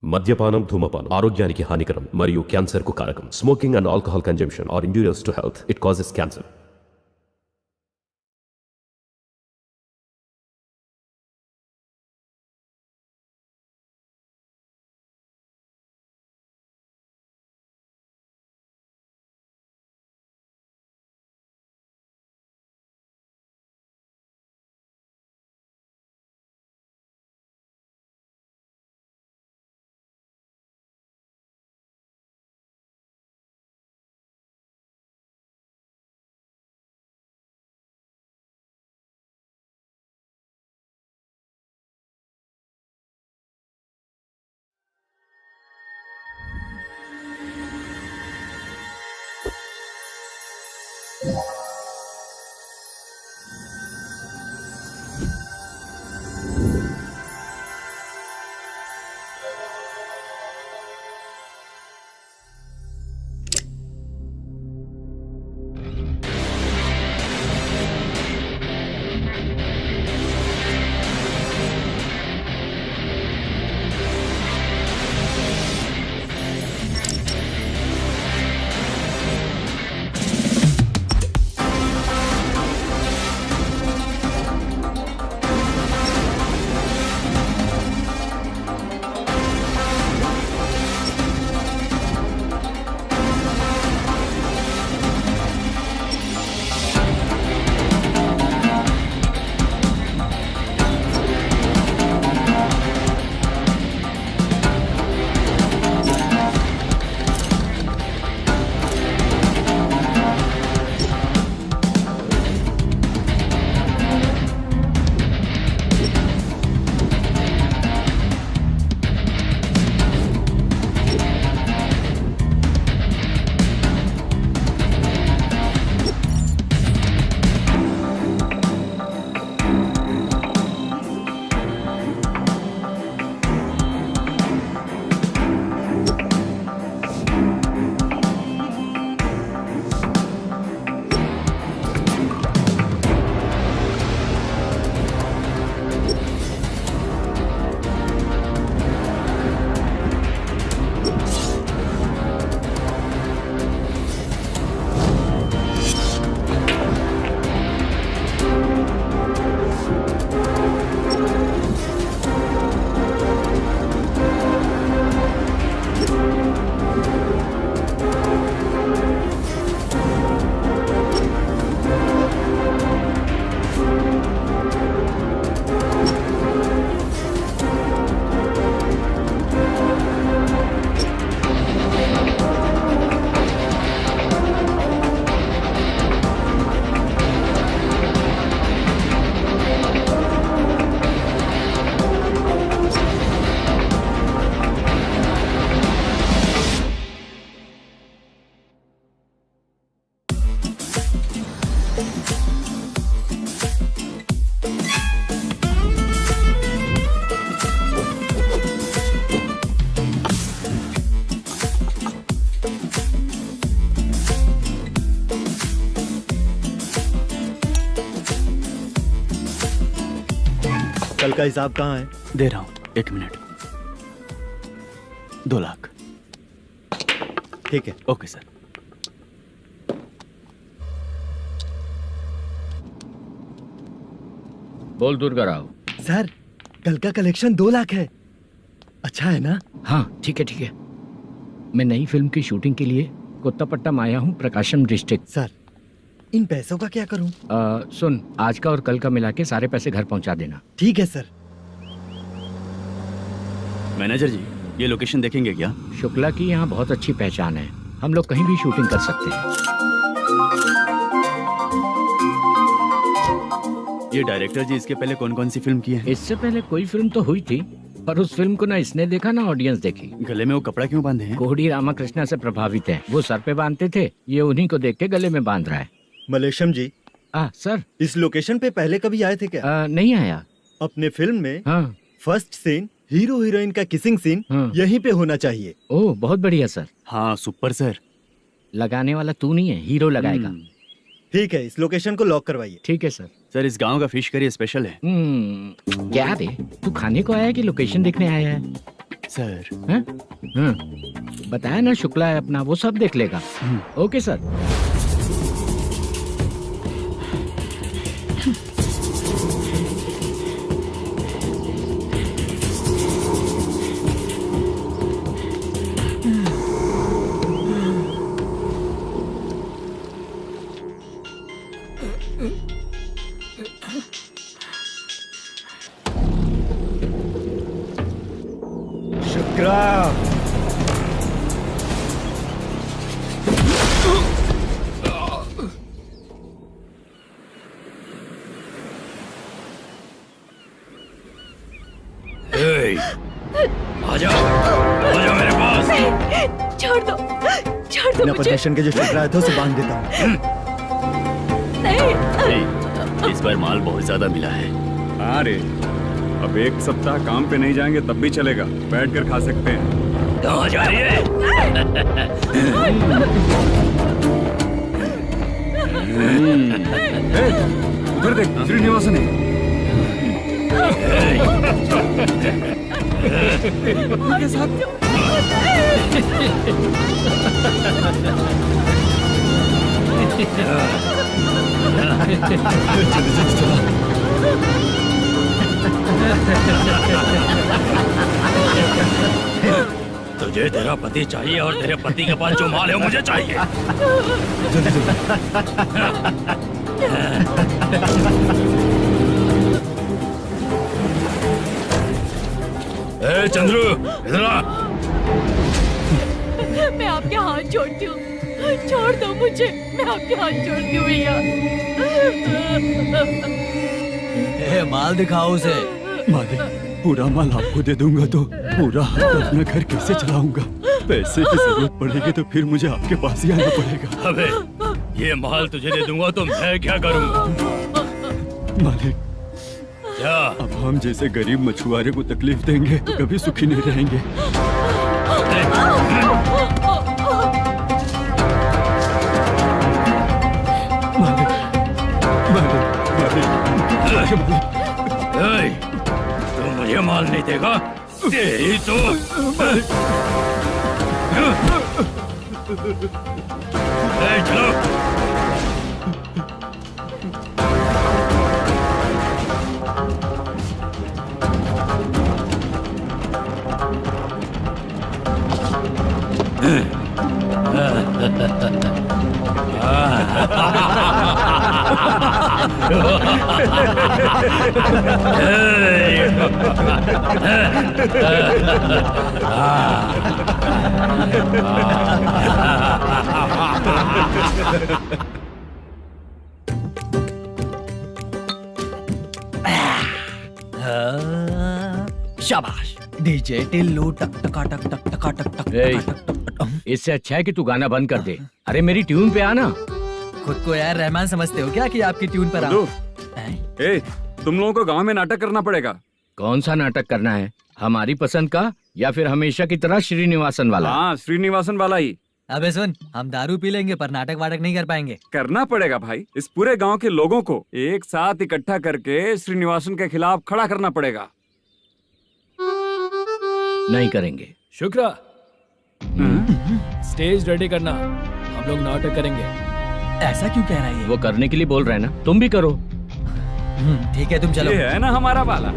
మద్యపానం ధూమపానం ఆరోగ్యానికి హానికరం మరియు క్యాన్సర్కు కారకం. Smoking and alcohol consumption are injurious to health. It causes cancer. कल का हिसाब कहाँ है? दे रहा हूँ, 1 मिनट. 2 लाख. ठीक है. Okay sir. बोल दुर्गा राव. सर कल का कलेक्शन 2 लाख है. अच्छा है ना? हाँ ठीक है ठीक है. मैं नई फिल्म की शूटिंग के लिए कोत्तापट्टम आया हूँ, प्रकाशम डिस्ट्रिक्ट. सर इन पैसों का क्या करूं? सुन, आज का और कल का मिला के सारे पैसे घर पहुँचा देना. ठीक है सर. मैनेजर जी, ये लोकेशन देखेंगे क्या? शुक्ला की यहाँ बहुत अच्छी पहचान है, हम लोग कहीं भी शूटिंग कर सकते हैं. ये डायरेक्टर जी इसके पहले कौन कौन सी फिल्म की है? इससे पहले कोई फिल्म तो हुई थी, पर उस फिल्म को ना इसने देखा ना ऑडियंस देखी. गले में वो कपड़ा क्यों बांधे हैं? कोहड़ी रामाकृष्णा से प्रभावित है. वो सर पे बांधते थे, ये उन्हीं को देख के गले में बांध रहा है. मलेशम जी, सर इस लोकेशन पे पहले कभी आए थे क्या? नहीं आया. अपने फिल्म में हाँ. फर्स्ट सीन हीरो हीरोइन का किसिंग सीन हाँ. यहीं पे होना चाहिए. ओह बहुत बढ़िया सर. हाँ सुपर सर. लगाने वाला तू नहीं है, हीरो लगाएगा. ठीक है, इस लोकेशन को लॉक करवाइए. ठीक है सर. सर इस गांव का फिश करी स्पेशल है. क्या रे, तू खाने को आया है कि लोकेशन देखने आया है? सर हैं? हाँ, बताया ना शुक्ला है अपना, वो सब देख लेगा। Okay sir. शुक्रा, आजा मेरे पास। छोड़ दो बिना मुझे। परमिशन के जो शुक्रा है तो उसे बांध देता हूँ। नहीं, इस बार माल बहुत ज्यादा मिला है। हाँ रे, अब एक सप्ताह काम पे नहीं जाएंगे तब भी चलेगा, बैठ कर खा सकते हैं। कहाँ जा रही है? उधर देख, श्रीनिवासन है। उनके साथ तुझे तेरा पति चाहिए और तेरे पति के पास जो माल है वो मुझे चाहिए। ए चंद्रू, इधर आ। मैं आपके हाथ जोड़ती हूँ, छोड़ दो मुझे, मैं आपके हाथ जोड़ती हूँ भैया। माल दिखाओ उसे। मालिक, पूरा माल आपको दे दूंगा तो पूरा अपना घर कैसे चलाऊंगा? पैसे की जरूरत पड़ेगी तो फिर मुझे आपके पास ही आना पड़ेगा। अबे, ये माल तुझे दे दूंगा तो मैं क्या करूंगा? मालिक, क्या अब हम जैसे गरीब मछुआरे को तकलीफ देंगे तो कभी सुखी नहीं रहेंगे। तू मुझे माल नहीं देगा? तेरी तो चलो। शाबाश। डीजे टिल्लू टक टका टक टक टका टक टक ए, टक टक टक। इससे अच्छा है कि तू गाना बंद कर दे। अरे मेरी ट्यून पे आना। खुद को यार रहमान समझते हो क्या कि आपकी ट्यून पर दो। हैं? ए, तुम लोगों को गांव में नाटक करना पड़ेगा। कौन सा नाटक करना है? हमारी पसंद का या फिर हमेशा की तरह श्रीनिवासन वाला? हाँ, श्रीनिवासन वाला ही अबे सुन, हम दारू पी लेंगे पर नाटक वाटक नहीं कर पाएंगे। करना पड़ेगा भाई। इस पूरे गांव के लोगों को एक साथ इकट्ठा करके श्रीनिवासन के खिलाफ खड़ा करना पड़ेगा। नहीं करेंगे। शुक्रा, स्टेज रेडी करना, हम लोग नाटक करेंगे। ऐसा क्यों कह रहा है ये? वो करने के लिए बोल रहे हैं ना, तुम भी करो। ठीक है, तुम चलो। ये है ना हमारा वाला।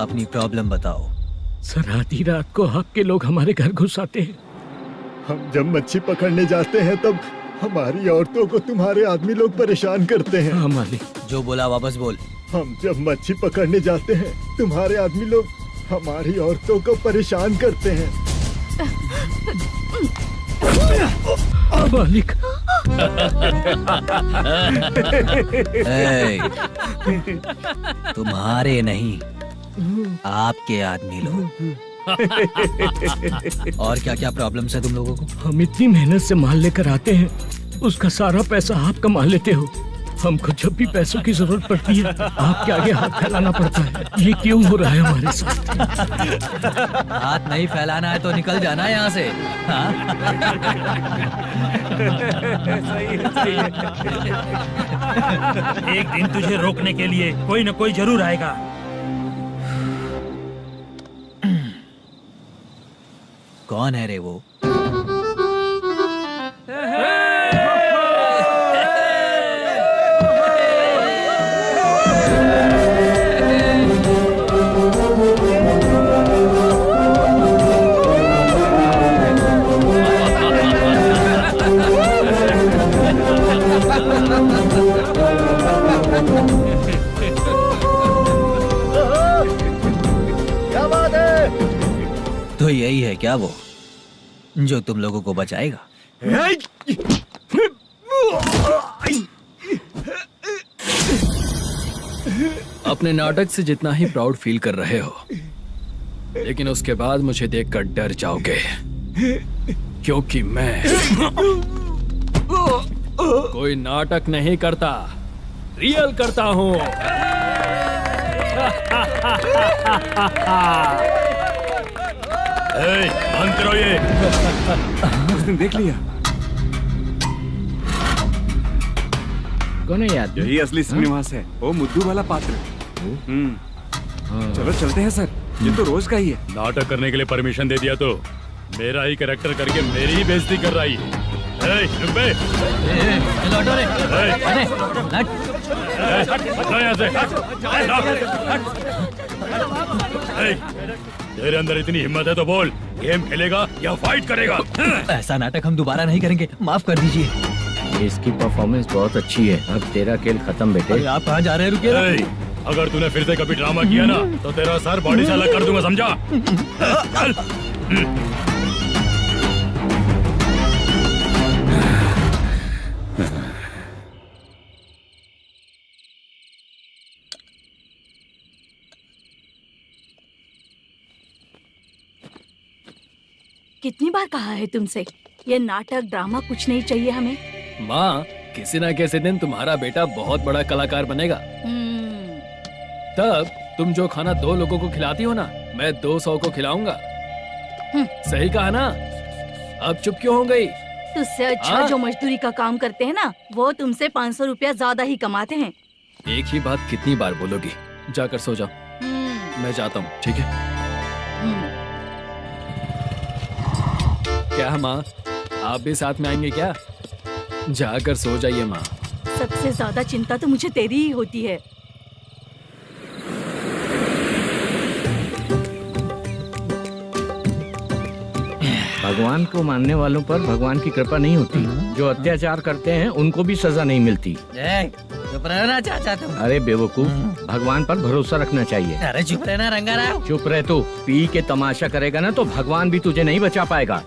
अपनी प्रॉब्लम बताओ। सर, आधी रात को आपके लोग हमारे घर घुस आते हैं। हम जब मच्छी पकड़ने जाते हैं तब हमारी औरतों को तुम्हारे आदमी लोग परेशान करते हैं। हाँ मालिक। जो बोला वापस बोल। हम जब मच्छी पकड़ने जाते हैं तुम्हारे आदमी लोग हमारी औरतों को परेशान करते हैं। मालिक। तुम्हारे नहीं, आपके आदमी लोग। और क्या क्या प्रॉब्लम्स है तुम लोगों को? हम इतनी मेहनत से माल लेकर आते हैं, उसका सारा पैसा आप कमा लेते हो। हमको जब भी पैसों की जरूरत पड़ती है आपके आगे हाथ फैलाना पड़ता है। ये क्यों हो रहा है हमारे साथ? हाथ नहीं फैलाना है तो निकल जाना यहाँ से। हाँ? एक दिन तुझे रोकने के लिए कोई न कोई जरूर आएगा। कौन है रे वो? क्या बात है? तो यही है क्या वो जो तुम लोगों को बचाएगा? अपने नाटक से जितना ही प्राउड फील कर रहे हो, लेकिन उसके बाद मुझे देखकर डर जाओगे, क्योंकि मैं कोई नाटक नहीं करता, रियल करता हूँ। बंद करो ये। उसने देख लिया। कौन है याद? यही असली श्रीनिवास है, वो मुद्दू वाला पात्र। चलो चलते हैं सर, ये तो रोज का ही है। नाटक करने के लिए परमिशन दे दिया तो मेरा ही कैरेक्टर करके मेरी ही बेइज्जती कर रही है। लौटो रे। तेरे अंदर इतनी हिम्मत है तो बोल, गेम खेलेगा या फाइट करेगा? ऐसा नाटक हम दोबारा नहीं करेंगे, माफ कर दीजिए। इसकी परफॉर्मेंस बहुत अच्छी है। अब तेरा खेल खत्म बेटे। अरे आप कहाँ जा रहे हैं? रुकिए ना। अगर तूने फिर से कभी ड्रामा किया ना तो तेरा सर बॉडी से अलग कर दूंगा, समझा? चल। कितनी बार कहा है तुमसे, ये नाटक ड्रामा कुछ नहीं चाहिए हमें। माँ, किसी ना किसी दिन तुम्हारा बेटा बहुत बड़ा कलाकार बनेगा। तब तुम जो खाना 2 लोगों को खिलाती हो ना, मैं 200 को खिलाऊंगा। सही कहा ना? अब चुप क्यों हो गई? तुझसे अच्छा जो मजदूरी का काम करते हैं ना, वो तुमसे 500 रुपया ज्यादा ही कमाते हैं। एक ही बात कितनी बार बोलोगी? जाकर सो जाओ, मैं जाता हूँ, ठीक है? क्या माँ, आप भी साथ में आएंगे क्या? जाकर सो जाइए माँ। सबसे ज्यादा चिंता तो मुझे तेरी ही होती है। भगवान को मानने वालों पर भगवान की कृपा नहीं होती। जो अत्याचार करते हैं उनको भी सजा नहीं मिलती। चुप रहना चाचा तुम। अरे बेवकूफ, भगवान पर भरोसा रखना चाहिए। अरे चुप रहना रंगाराव। चुप रह तू। पी के तमाशा करेगा ना तो भगवान भी तुझे नहीं बचा पाएगा।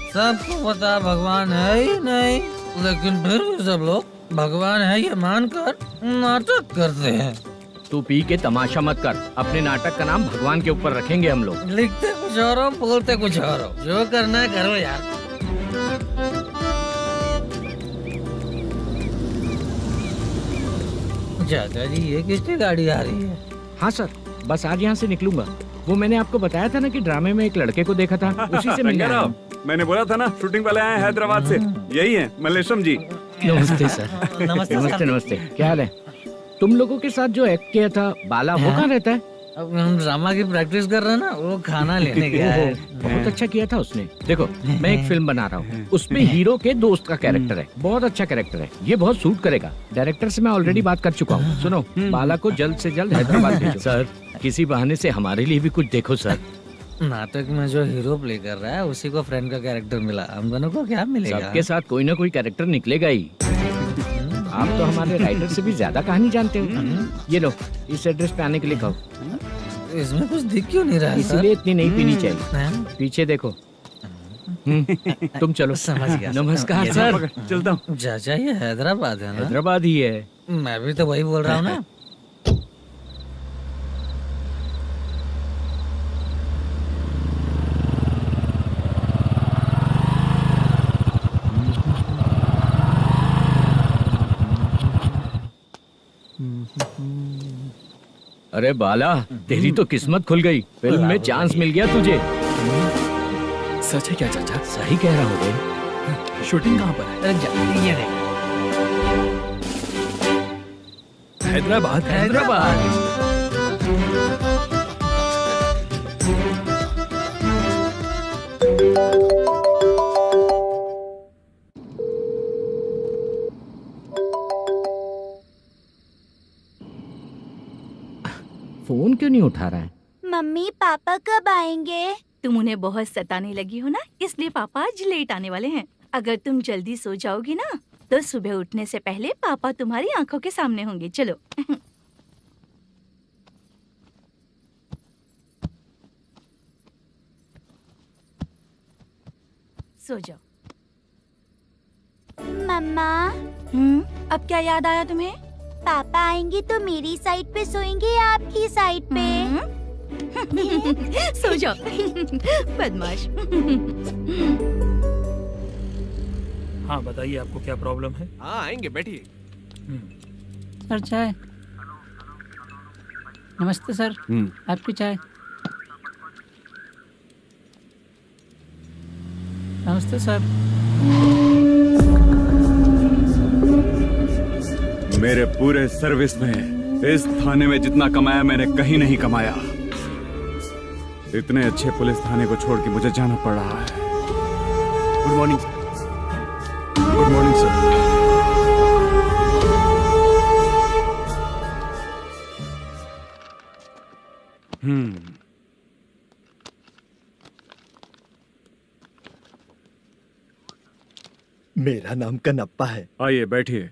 सबको पता भगवान है ही नहीं, लेकिन फिर भी सब लोग भगवान है ये मानकर नाटक करते हैं। तू पी के तमाशा मत कर। अपने नाटक का नाम भगवान के ऊपर रखेंगे हम लोग। लिखते कुछ और हो, बोलते कुछ और हो। जो करना है करो यार। चाचा जी, ये किसकी गाड़ी आ रही है? हाँ सर, बस आज यहाँ से निकलूंगा। वो मैंने आपको बताया था ना कि ड्रामे में एक लड़के को देखा था, उसी से मिलने आया हूँ। मैंने बोला था ना, शूटिंग वाले आए हैं हैदराबाद से। यही है मल्लेशम जी। नमस्ते सर। नमस्ते नमस्ते। क्या हाल है? तुम लोगों के साथ जो एक्ट किया था बाला, वो कहाँ रहता है? अब हम ड्रामा की प्रैक्टिस कर रहे हैं ना, वो खाना लेने गया है। बहुत अच्छा किया था उसने। देखो, मैं एक फिल्म बना रहा हूँ, उसमें हीरो के दोस्त का कैरेक्टर है। बहुत अच्छा कैरेक्टर है, ये बहुत सूट करेगा। डायरेक्टर से मैं ऑलरेडी बात कर चुका हूँ। सुनो, बाला को जल्द से जल्द हैदराबाद भेजो। सर, किसी बहाने से हमारे लिए भी कुछ देखो सर। नाटक में जो हीरो प्ले कर रहा है उसी को फ्रेंड का कैरेक्टर मिला, हम दोनों को क्या मिलेगा? सबके साथ कोई ना कोई कैरेक्टर निकलेगा ही। आप तो हमारे राइटर से भी ज्यादा कहानी जानते हो। ये लो, इस एड्रेस पे आने के लिए कहो। इसमें कुछ दिख क्यों नहीं रहा? इसलिए इतनी नहीं पीनी चाहिए। पीछे देखो। तुम चलो। समझ गया। नमस्कार सर। चलता हूँ। चाचा, ये हैदराबाद है ना? हैदराबाद ही है। मैं भी तो वही बोल रहा हूँ ना। अरे बाला, तेरी तो किस्मत खुल गई, फिल्म में चांस मिल गया तुझे। सच है क्या चाचा? सही कह रहा हूँ बे। शूटिंग कहाँ पर है? अरे जा, ये देख। हैदराबाद। हैदराबाद। फोन क्यों नहीं उठा रहा है? मम्मी पापा कब आएंगे? तुम उन्हें बहुत सताने लगी हो ना, इसलिए पापा आज लेट आने वाले हैं। अगर तुम जल्दी सो जाओगी ना तो सुबह उठने से पहले पापा तुम्हारी आंखों के सामने होंगे। चलो। सो जाओ। मम्मा, अब क्या याद आया तुम्हें? पापा आएंगे तो मेरी साइड पे सोएंगे या आपकी साइड पे? सो जाओ। बदमाश। हाँ बताइए, आपको क्या प्रॉब्लम है? हाँ आएंगे, बैठिए। सर चाय। नमस्ते सर, आपकी चाय। नमस्ते सर। मेरे पूरे सर्विस में इस थाने में जितना कमाया मैंने कहीं नहीं कमाया। इतने अच्छे पुलिस थाने को छोड़ के मुझे जाना पड़ रहा है। Good morning sir. Good morning sir. मेरा नाम कनप्पा है। आइए बैठिए।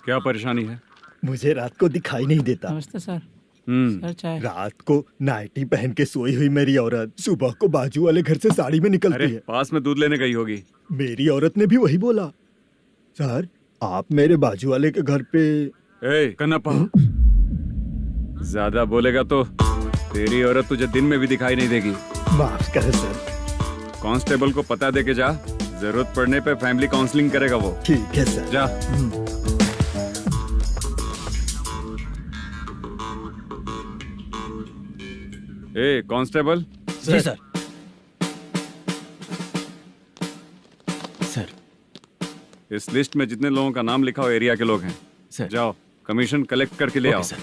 क्या परेशानी है? मुझे रात को दिखाई नहीं देता। नमस्ते सर। सर चाय। रात को नाइटी पहन के सोई हुई मेरी औरत सुबह को बाजू वाले घर से साड़ी में निकलती अरे है। पास में दूध लेने गई होगी। मेरी औरत ने भी वही बोला। सर, आप मेरे बाजू वाले के घर पे। ए कन्नप्पा, ज्यादा बोलेगा तो तेरी औरत तुझे दिन में भी दिखाई नहीं देगी। माफ करें सर। कांस्टेबल को पता दे के जा, जरूरत पड़ने पे फैमिली काउंसलिंग करेगा वो। ठीक है सर। जा। ए कांस्टेबल। जी सर। सर, इस लिस्ट में जितने लोगों का नाम लिखा हो एरिया के लोग हैं। सर। जाओ कमीशन कलेक्ट करके ले आओ। सर।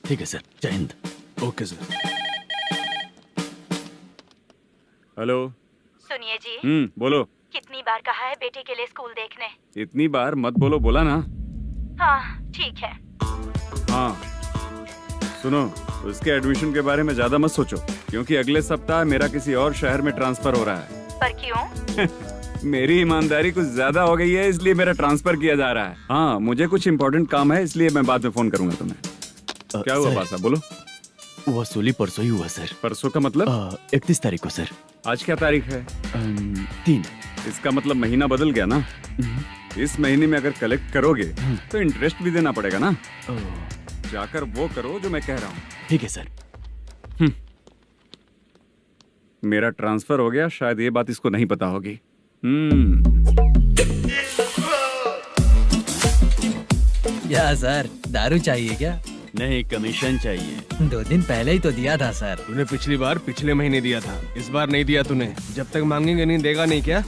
ठीक है सर। जय हिंद। Okay sir. हेलो। सुनिए जी। बोलो। कितनी बार कहा है बेटे के लिए स्कूल देखने? इतनी बार मत बोलो, बोला ना। हाँ ठीक है। हाँ सुनो, उसके एडमिशन के बारे में ज्यादा मत सोचो, क्योंकि अगले सप्ताह मेरा किसी और शहर में ट्रांसफर हो रहा है। पर क्यों? मेरी ईमानदारी कुछ ज्यादा हो गई है, इसलिए मेरा ट्रांसफर किया जा रहा है। हाँ मुझे कुछ इम्पोर्टेंट काम है, इसलिए मैं बाद में फोन करूंगा तुम्हें। क्या हुआ बासा, बोलो। वसूली परसों ही हुआ सर। परसों का मतलब? 31 तारीख को सर। आज क्या तारीख है? 3। इसका मतलब महीना बदल गया ना। इस महीने में अगर कलेक्ट करोगे तो इंटरेस्ट भी देना पड़ेगा ना। जाकर वो करो जो मैं कह रहा हूँ। ठीक है सर। मेरा ट्रांसफर हो गया, शायद ये बात इसको नहीं पता होगी। क्या सर, दारू चाहिए क्या? नहीं, कमीशन चाहिए। 2 दिन पहले ही तो दिया था सर। तूने पिछली बार पिछले महीने दिया था, इस बार नहीं दिया तूने। जब तक मांगेंगे नहीं देगा नहीं क्या?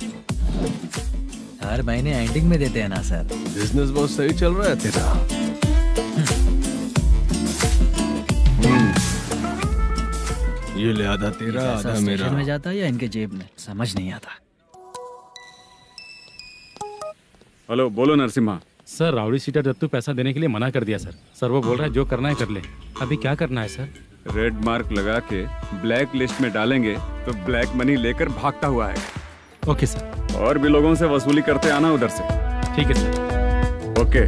हर महीने एंडिंग में देते हैं ना सर। बिजनेस बहुत सही चल रहा है तेरा। ये ले आधा तेरा, आधा मेरा। स्टेशन में जाता है या इनके जेब में, समझ नहीं आता। हेलो, बोलो Narasimha. Sir rowdy seater Dattu पैसा देने के लिए मना कर दिया सर। सर वो बोल रहा है जो करना है कर ले। अभी क्या करना है सर? रेड मार्क लगा के ब्लैक लिस्ट में डालेंगे तो ब्लैक मनी लेकर भागता हुआ है। Okay sir. और भी लोगों से वसूली करते आना उधर से। ठीक है सर। ओके।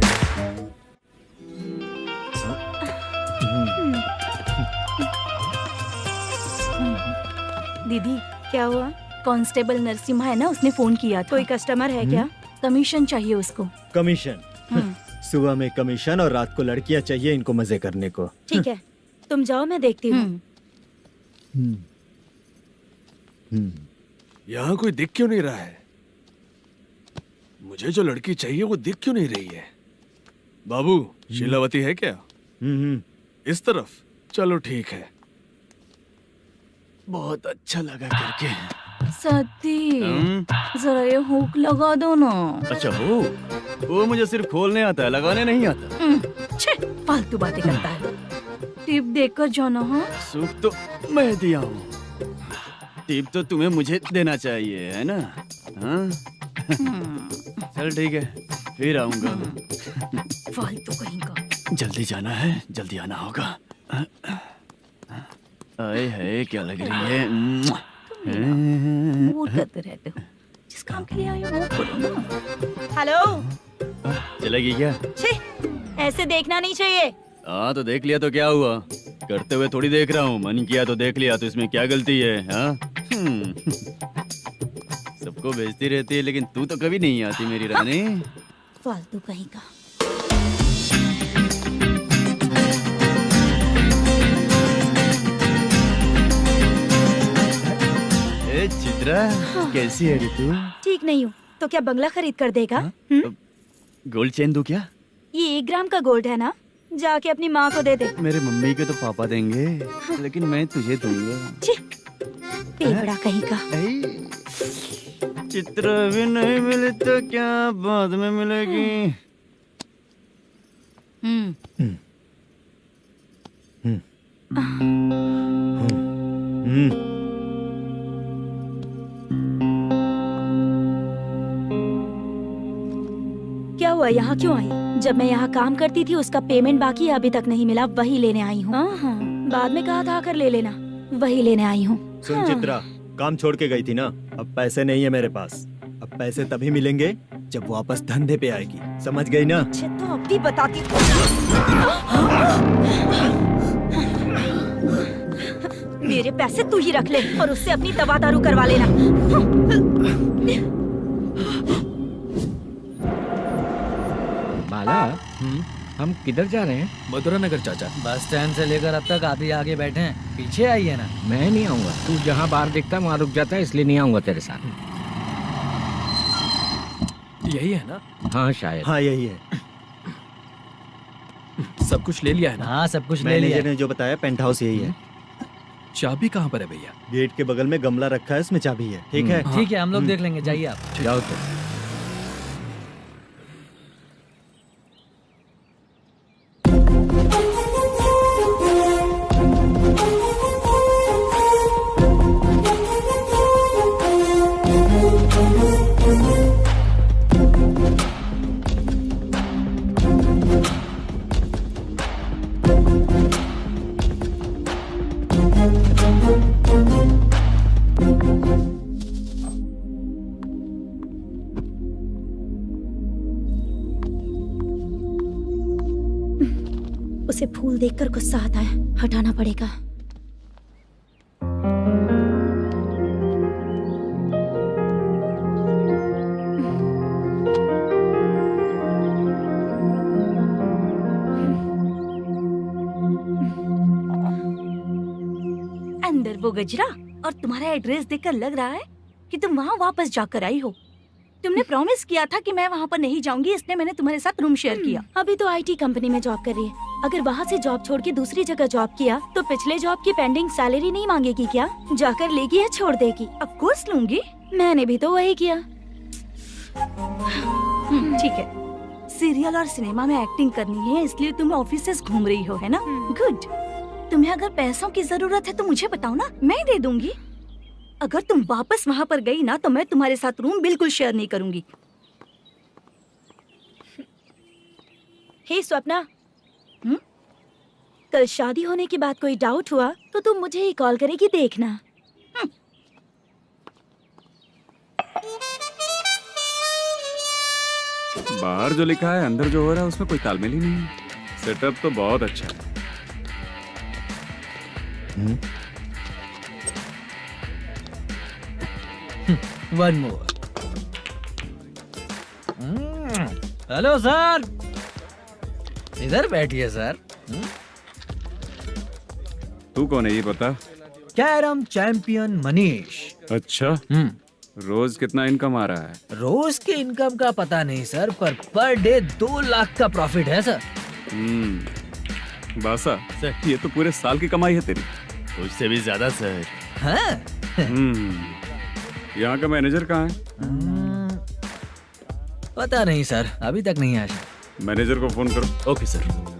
दीदी क्या हुआ? कांस्टेबल नरसिम्हा है ना, उसने फोन किया था। कोई कस्टमर है क्या? कमीशन चाहिए उसको। कमीशन? सुबह में कमीशन और रात को लड़कियां चाहिए इनको मजे करने को। ठीक है, तुम जाओ, मैं देखती हूँ। यहाँ कोई दिख क्यों नहीं रहा है? मुझे जो लड़की चाहिए वो दिख क्यों नहीं रही है? बाबू शीलावती है क्या? इस तरफ चलो ठीक है। बहुत अच्छा लगा करके। सती जरा ये हुक लगा दो ना। अच्छा वो मुझे सिर्फ खोलने आता है, लगाने नहीं आता। छे, फालतू बातें करता है। टिप देकर जाना। हाँ सुख तो मैं दिया हूँ, टिप तो तुम्हें मुझे देना चाहिए, है ना? हाँ? चल ठीक है, फिर आऊंगा। फालतू कहीं का। जल्दी जाना है, जल्दी आना होगा। आए है क्या लग रही है। मूड करते रहते हो। जिस काम के लिए आए हो वो करो ना। हेलो, चलेगी क्या? छी, ऐसे देखना नहीं चाहिए। हाँ तो देख लिया तो क्या हुआ, करते हुए थोड़ी देख रहा हूँ। मन किया तो देख लिया, तो इसमें क्या गलती है? हाँ? सबको भेजती रहती है, लेकिन तू तो कभी नहीं आती मेरी रानी। फालतू कहीं का। ए चित्रा, कैसी है रे तू? ठीक नहीं हूँ तो क्या बंगला खरीद कर देगा? गोल्ड चेन दूं क्या? ये 1 ग्राम का गोल्ड है ना, जाके अपनी माँ को दे दे। मेरे मम्मी के तो पापा देंगे, लेकिन मैं तुझे दूंगा। छी, पेवड़ा कहीं का। चित्रा भी नहीं मिली तो क्या बाद में मिलेगी? क्या हुआ, यहाँ क्यों आई? जब मैं यहाँ काम करती थी उसका पेमेंट बाकी अभी तक नहीं मिला, वही लेने आई हूँ। हाँ, बाद में कहा था आकर ले लेना, वही लेने आई हूँ। सुन चित्रा, काम छोड़ के गई थी ना, अब पैसे नहीं है मेरे पास। अब पैसे तभी मिलेंगे जब वापस धंधे पे आएगी, समझ गई ना? अच्छा तो अब भी बताती। मेरे पैसे तू ही रख ले और उससे अपनी दवा दारू करवा लेना। बाला, हम किधर जा रहे हैं? मथुरा नगर चाचा। बस स्टैंड से लेकर अब तक आप ही आगे बैठे हैं, पीछे आइए ना। मैं नहीं आऊंगा, तू जहाँ बाहर दिखता है वहाँ रुक जाता है, इसलिए नहीं आऊंगा तेरे साथ। यही है ना? हाँ शायद। हाँ यही है। सब कुछ ले लिया है ना? हाँ सब कुछ ले लिया। मैनेजर ने जो बताया पेंट हाउस यही है। चाबी कहाँ पर है भैया? गेट के बगल में गमला रखा है, उसमें चाबी है। ठीक है? ठीक है, हम लोग देख लेंगे, जाइए आप। जाओ तो। उसे फूल देखकर गुस्सा आता है, हटाना पड़ेगा। अंदर वो गजरा और तुम्हारा एड्रेस देखकर लग रहा है कि तुम वहाँ वापस जाकर आई हो। तुमने प्रॉमिस किया था कि मैं वहाँ पर नहीं जाऊंगी, इसलिए मैंने तुम्हारे साथ रूम शेयर किया। अभी तो आईटी कंपनी में जॉब कर रही है। अगर वहाँ से जॉब छोड़ के दूसरी जगह जॉब किया तो पिछले जॉब की पेंडिंग सैलरी नहीं मांगेगी क्या? जाकर लेगी या छोड़ देगी? ऑफ कोर्स लूंगी। मैंने भी तो वही किया। ठीक है, सीरियल और सिनेमा में एक्टिंग करनी है, इसलिए तुम ऑफिसेस घूम रही हो, है ना? गुड। तुम्हें अगर पैसों की जरूरत है तो मुझे बताओ ना, मैं दे दूंगी। अगर तुम वापस वहाँ पर गई ना तो मैं तुम्हारे साथ रूम बिल्कुल शेयर नहीं करूंगी। हे स्वप्ना, कल शादी होने की बात कोई डाउट हुआ तो तुम मुझे ही कॉल करेगी, देखना। बाहर जो लिखा है अंदर जो हो रहा है उसमें कोई तालमेल ही नहीं है। सेटअप तो बहुत अच्छा है। One more. हेलो सर, इधर बैठिए सर। तू कौन है ये बता? Carrom champion Manish. अच्छा, रोज कितना इनकम आ रहा है? रोज के इनकम का पता नहीं सर, पर डे 2 लाख का प्रॉफिट है सर। बासा सर, ये तो पूरे साल की कमाई है तेरी। उससे भी ज्यादा सर। हाँ? यहाँ का मैनेजर कहाँ है? पता नहीं सर, अभी तक नहीं आया। मैनेजर को फोन करो। Okay sir.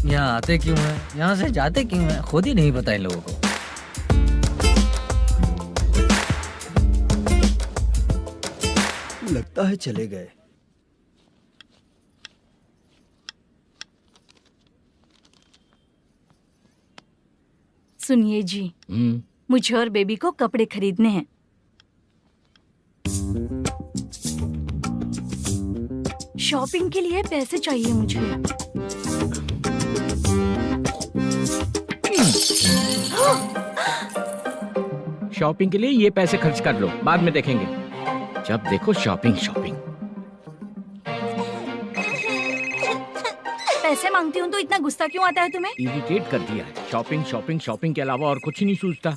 यहाँ आते क्यों हैं, यहाँ से जाते क्यों हैं, खुद ही नहीं पता इन लोगों को। लगता है चले गए। सुनिए जी, मुझे और बेबी को कपड़े खरीदने हैं। शॉपिंग के लिए पैसे चाहिए मुझे। शॉपिंग के लिए ये पैसे खर्च कर लो, बाद में देखेंगे। जब देखो शॉपिंग शॉपिंग। पैसे मांगती हूँ तो इतना गुस्सा क्यों आता है तुम्हें? इरिटेट कर दिया है। शॉपिंग शॉपिंग शॉपिंग के अलावा और कुछ नहीं सूझता।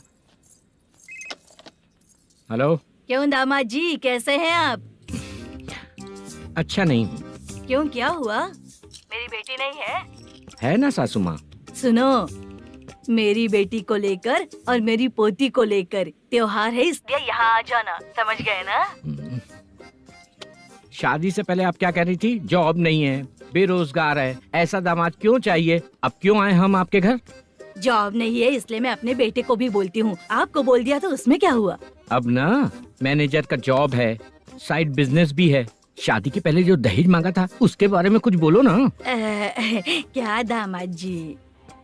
हेलो। क्यों दामाद जी, कैसे हैं आप? अच्छा नहीं हूँ। क्यों, क्या हुआ? मेरी बेटी नहीं है? है ना सासू माँ। सुनो, मेरी बेटी को लेकर और मेरी पोती को लेकर त्योहार है, इसलिए यहाँ आ जाना, समझ गए ना? शादी से पहले आप क्या कह रही थी? जॉब नहीं है, बेरोजगार है, ऐसा दामाद क्यों चाहिए? अब क्यों आए हम आपके घर? जॉब नहीं है इसलिए मैं अपने बेटे को भी बोलती हूँ। आपको बोल दिया तो उसमें क्या हुआ? अब ना मैनेजर का जॉब है, साइड बिजनेस भी है। शादी के पहले जो दहेज मांगा था उसके बारे में कुछ बोलो ना। क्या दामाद जी,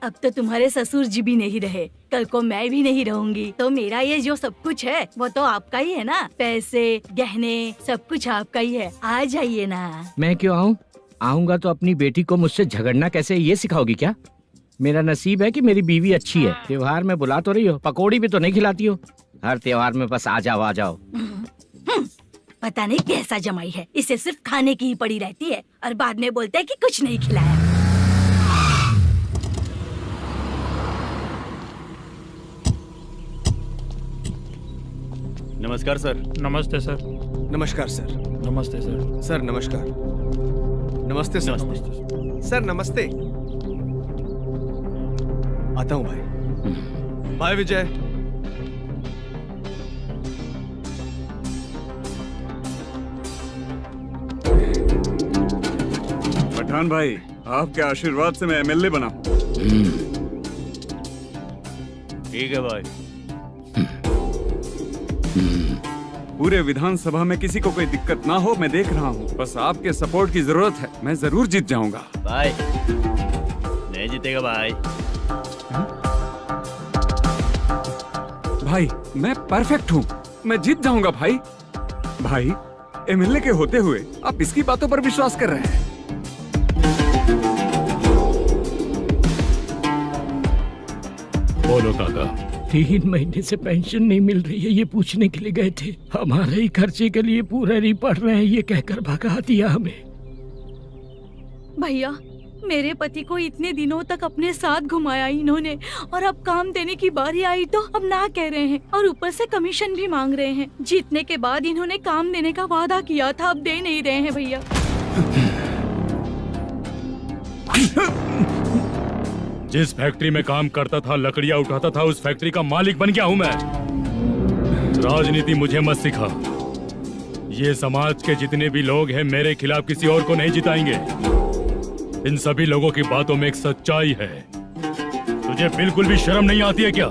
अब तो तुम्हारे ससुर जी भी नहीं रहे, कल को मैं भी नहीं रहूंगी, तो मेरा ये जो सब कुछ है वो तो आपका ही है ना। पैसे, गहने, सब कुछ आपका ही है। आ जाइए ना। मैं क्यों आऊँ? आऊंगा तो अपनी बेटी को मुझसे झगड़ना कैसे ये सिखाओगी क्या? मेरा नसीब है कि मेरी बीवी अच्छी है। त्योहार में बुला तो रही हो, पकौड़ी भी तो नहीं खिलाती हो। हर त्योहार में बस आ जाओ आ जाओ। पता नहीं कैसा जमाई है, इसे सिर्फ खाने की ही पड़ी रहती है और बाद में बोलते है कि कुछ नहीं खिलाया। नमस्कार सर। नमस्ते सर। नमस्कार सर। नमस्ते सर। सर नमस्कार। नमस्ते सर। सर नमस्ते। आता हूँ भाई। बाय विजय। पठान भाई, आपके आशीर्वाद से मैं एमएलए बना। ठीक है भाई। पूरे विधानसभा में किसी को कोई दिक्कत ना हो, मैं देख रहा हूँ। बस आपके सपोर्ट की जरूरत है, मैं जरूर जीत जाऊंगा। भाई नहीं जीतेगा भाई। भाई मैं परफेक्ट हूँ, मैं जीत जाऊंगा भाई। भाई एमएलए के होते हुए आप इसकी बातों पर विश्वास कर रहे हैं? बोलो काका। 3 महीने से पेंशन नहीं मिल रही है, ये पूछने के लिए गए थे। हमारे ही खर्चे के लिए पूरा नहीं पड़ रहे हैं, ये कहकर भगा दिया हमें। भैया, मेरे पति को इतने दिनों तक अपने साथ घुमाया इन्होंने, और अब काम देने की बारी आई तो अब ना कह रहे हैं, और ऊपर से कमीशन भी मांग रहे हैं। जीतने के बाद इन्होंने काम देने का वादा किया था, अब दे नहीं रहे हैं भैया। जिस फैक्ट्री में काम करता था, लकड़ियां उठाता था, उस फैक्ट्री का मालिक बन गया हूं मैं। राजनीति मुझे मत सिखा। ये समाज के जितने भी लोग हैं मेरे खिलाफ किसी और को नहीं जिताएंगे। इन सभी लोगों की बातों में एक सच्चाई है। तुझे बिल्कुल भी शर्म नहीं आती है क्या?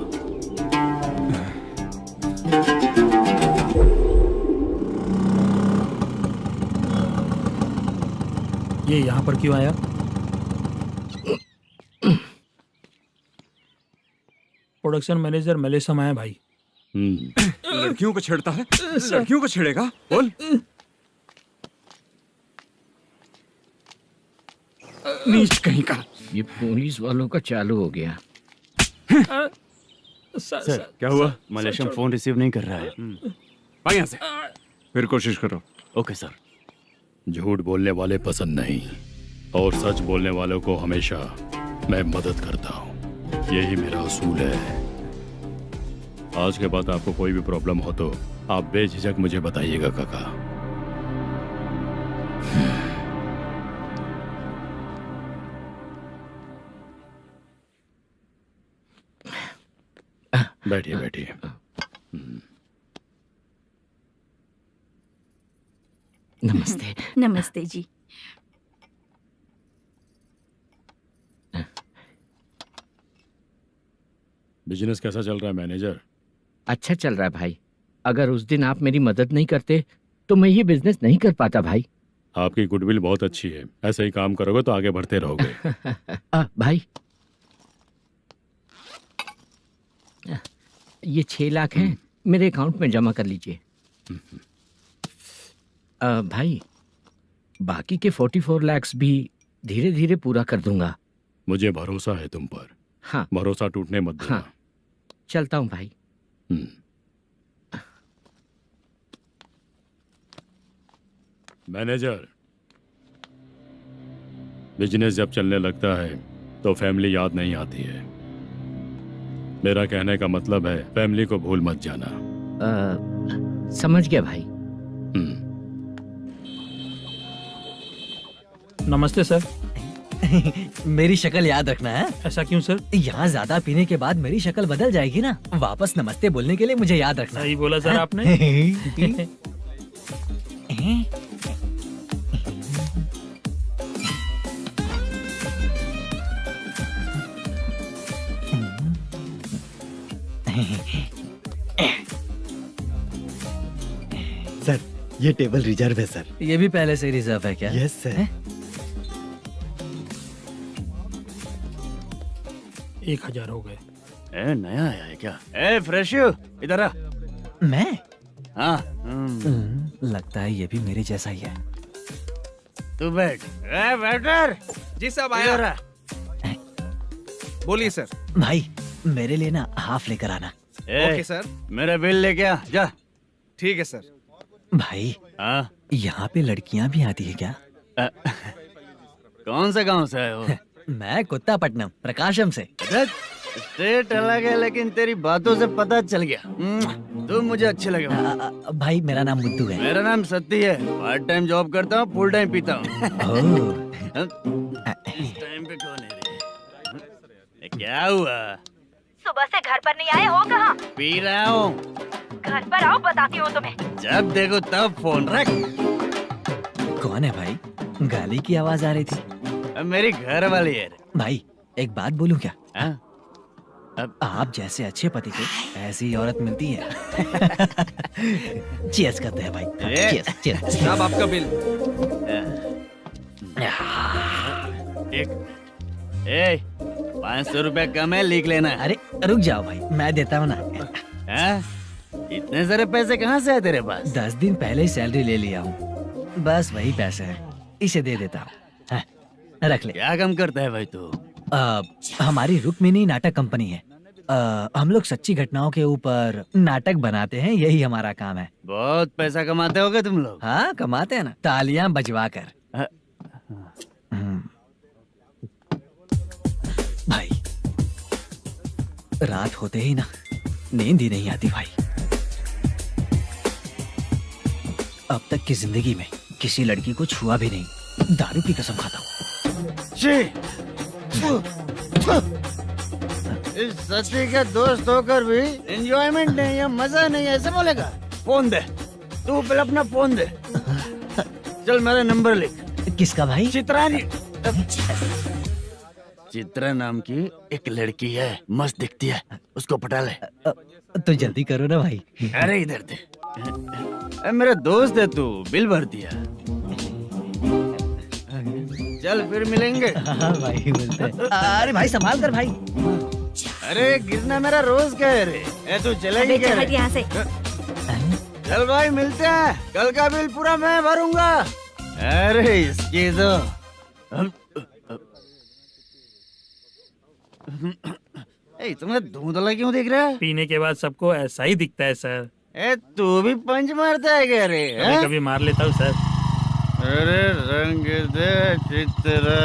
ये यहाँ पर क्यों आया? प्रोडक्शन मैनेजर मलेशम आया भाई। लड़कियों को छेड़ता है, लड़कियों को छेड़ेगा? बोल। नीच कहीं का। ये पुलिस वालों का चालू हो गया। सर क्या हुआ? मलेशियन फोन रिसीव नहीं कर रहा है। भाई यहाँ से फिर कोशिश करो। Okay sir. झूठ बोलने वाले पसंद नहीं, और सच बोलने वालों को हमेशा मैं मदद करता हूँ। यही मेरा असूल है। आज के बाद आपको कोई भी प्रॉब्लम हो तो आप बेझिझक मुझे बताइएगा काका। बैठिए बैठिए। नमस्ते। नमस्ते जी। बिजनेस कैसा चल रहा है मैनेजर? अच्छा चल रहा है भाई। अगर उस दिन आप मेरी मदद नहीं करते तो मैं ये बिजनेस नहीं कर पाता भाई। आपकी गुडविल बहुत अच्छी है, ऐसे ही काम करोगे तो आगे बढ़ते रहोगे। भाई ये 6 लाख हैं, मेरे अकाउंट में जमा कर लीजिए। भाई बाकी के 44 लाख भी धीरे धीरे पूरा कर दूंगा। मुझे भरोसा है तुम पर। हाँ भरोसा टूटने मत देना। हाँ चलता हूँ भाई। मैनेजर, बिजनेस जब चलने लगता है तो फैमिली याद नहीं आती है। मेरा कहने का मतलब है फैमिली को भूल मत जाना। समझ गया भाई। नमस्ते सर। मेरी शक्ल याद रखना है। ऐसा क्यों सर? यहाँ ज्यादा पीने के बाद मेरी शक्ल बदल जाएगी ना, वापस नमस्ते बोलने के लिए मुझे याद रखना। सही बोला सर आपने। सर ये टेबल रिजर्व है सर। ये भी पहले से रिजर्व है क्या? Yes sir. 1000 हो गए। नया आया है क्या? फ्रेश इधर आ। मैं? हाँ। लगता है ये भी मेरे जैसा ही है। तू बैठ। वेटर। जी साहब आया। बोलिए सर। भाई मेरे लिए ना हाफ लेकर आना। Okay sir. मेरा बिल लेके आ जा। ठीक है सर। भाई हाँ यहाँ पे लड़कियाँ भी आती है क्या? कौन सा गांव से है वो? मैं कुत्तापट्टनम प्रकाशम से। स्टेट अलग है लेकिन तेरी बातों से पता चल गया तुम मुझे अच्छे लगे। भाई मेरा नाम मुद्दू है। मेरा नाम सत्ती है। पार्ट टाइम जॉब करता हूँ, फुल टाइम पीता हूँ। इस टाइम पे कौन है रे? क्या हुआ? सुबह से घर पर नहीं आए हो कहाँ? पी रहा हूँ। घर पर आओ, बताती हूँ तुम्हें। जब देखो तब फोन रख। कौन है भाई? गाली की आवाज आ रही थी। मेरी घर वाली है। भाई एक बात बोलूं क्या? अब आप जैसे अच्छे पति को ऐसी औरत मिलती है। चीयर्स करते हैं भाई। Cheers cheers. साहब आपका बिल। एक 500 रुपया कम है, लिख लेना। अरे रुक जाओ भाई, मैं देता हूँ ना। इतने सारे पैसे कहाँ से है तेरे पास? 10 दिन पहले ही सैलरी ले लिया हूँ, बस वही पैसे हैं, इसे दे देता हूँ। रख ले। क्या काम करता है भाई तू? हमारी रुक्मिनी नाटक कंपनी है। हम लोग सच्ची घटनाओं के ऊपर नाटक बनाते हैं, यही हमारा काम है। बहुत पैसा कमाते होगे तुम लोग। हाँ कमाते हैं ना, तालियां बजवा कर। भाई रात होते ही ना नींद ही नहीं आती भाई। अब तक की जिंदगी में किसी लड़की को छुआ भी नहीं, दारू की कसम खाता हूँ। इस सच्ची के दोस्त होकर भी एंजॉयमेंट नहीं है, मजा नहीं है, ऐसे बोलेगा? फोन दे, तू पहले अपना फोन दे। चल मेरा नंबर लिख। किसका भाई? चित्रानी। चित्रा नाम की एक लड़की है, मस्त दिखती है, उसको पटा ले। तो जल्दी करो ना भाई। अरे इधर दे। मेरा दोस्त है तू, बिल भर दिया। चल फिर मिलेंगे। हाँ भाई मिलते हैं। अरे भाई संभाल कर भाई। अरे गिरना मेरा रोज का है रे। तू चलेगी क्या? यहाँ से। चल भाई मिलते हैं, कल का बिल पूरा मैं भरूंगा। अरे इसकी तो तुम्हें धुंधला क्यों दिख रहा है? पीने के बाद सबको ऐसा ही दिखता है सर। तू भी पंच मारता है क्या रे? कभी कभी मार लेता हूँ सर। अरे रंग दे चित्रा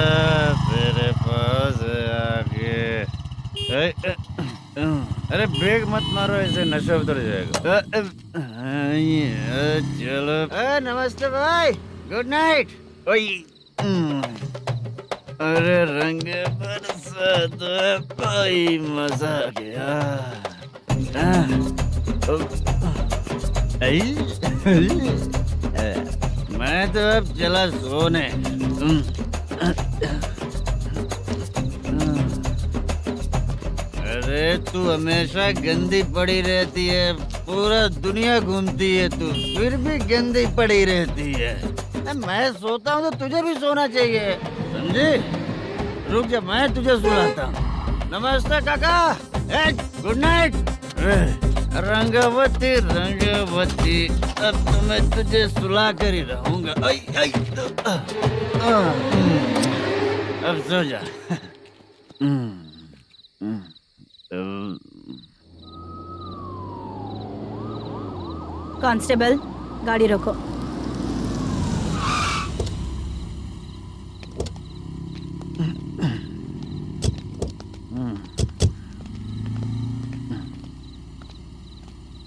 तेरे पास आके। अरे ब्रेक मत मारो, ऐसे नशा उतर जाएगा। चलो। नमस्ते भाई, गुड नाइट। अरे रंग बरसात भाई, मजा आ गया। मैं तो अब चला सोने। अरे तू हमेशा गंदी पड़ी रहती है, पूरा दुनिया घूमती है तू, फिर भी गंदी पड़ी रहती है। मैं सोता हूँ तो तुझे भी सोना चाहिए, समझी? रुक जा, मैं तुझे सुलाता हूँ। नमस्ते काका, गुड नाइट। रंगवती रंगवती, अब तो मैं तुझे सुला कर ही रहूंगा। अब सो जा। कांस्टेबल, गाड़ी रोको।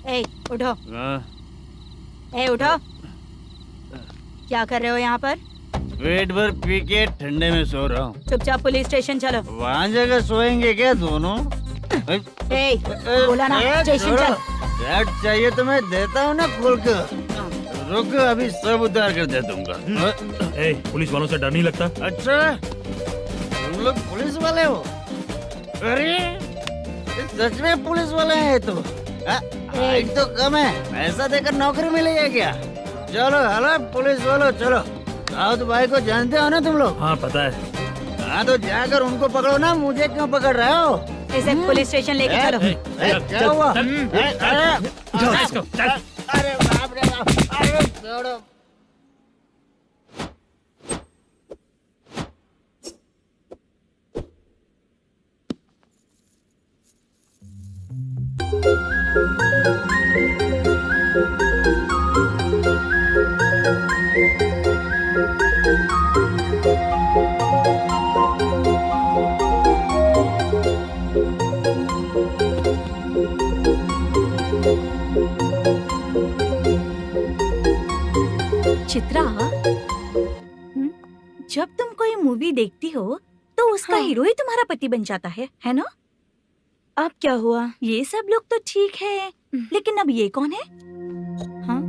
ए, उठो। ए, उठो। क्या कर रहे हो यहाँ पर? पेट भर पी के ठंडे में सो रहा हूँ। चुपचाप पुलिस स्टेशन चलो। वहाँ जगह सोएंगे क्या दोनों? ए, बोला ना, स्टेशन चल। शर्ट चाहिए तो मैं देता हूँ ना खोल कर। रुक, अभी सब उतार कर दे दूंगा। पुलिस वालों से डर नहीं लगता? अच्छा, तुम लोग पुलिस वाले हो? अरे सच में पुलिस वाले हैं तो? हाइट तो कम है, पैसा देकर नौकरी मिलेगी क्या? चलो हेलो पुलिस वालों, चलो। दाऊद भाई को जानते हो ना तुम लोग? हाँ पता है। हाँ तो जाकर उनको पकड़ो ना, मुझे क्यों पकड़ रहे हो? इसे पुलिस स्टेशन लेके चलो। क्या हुआ? अरे बाप रे बाप, अरे छोड़ो। चित्रा, जब तुम कोई मूवी देखती हो तो उसका हीरो ही तुम्हारा पति बन जाता है ना? अब क्या हुआ? ये सब लोग तो ठीक है, लेकिन अब ये कौन है? हाँ?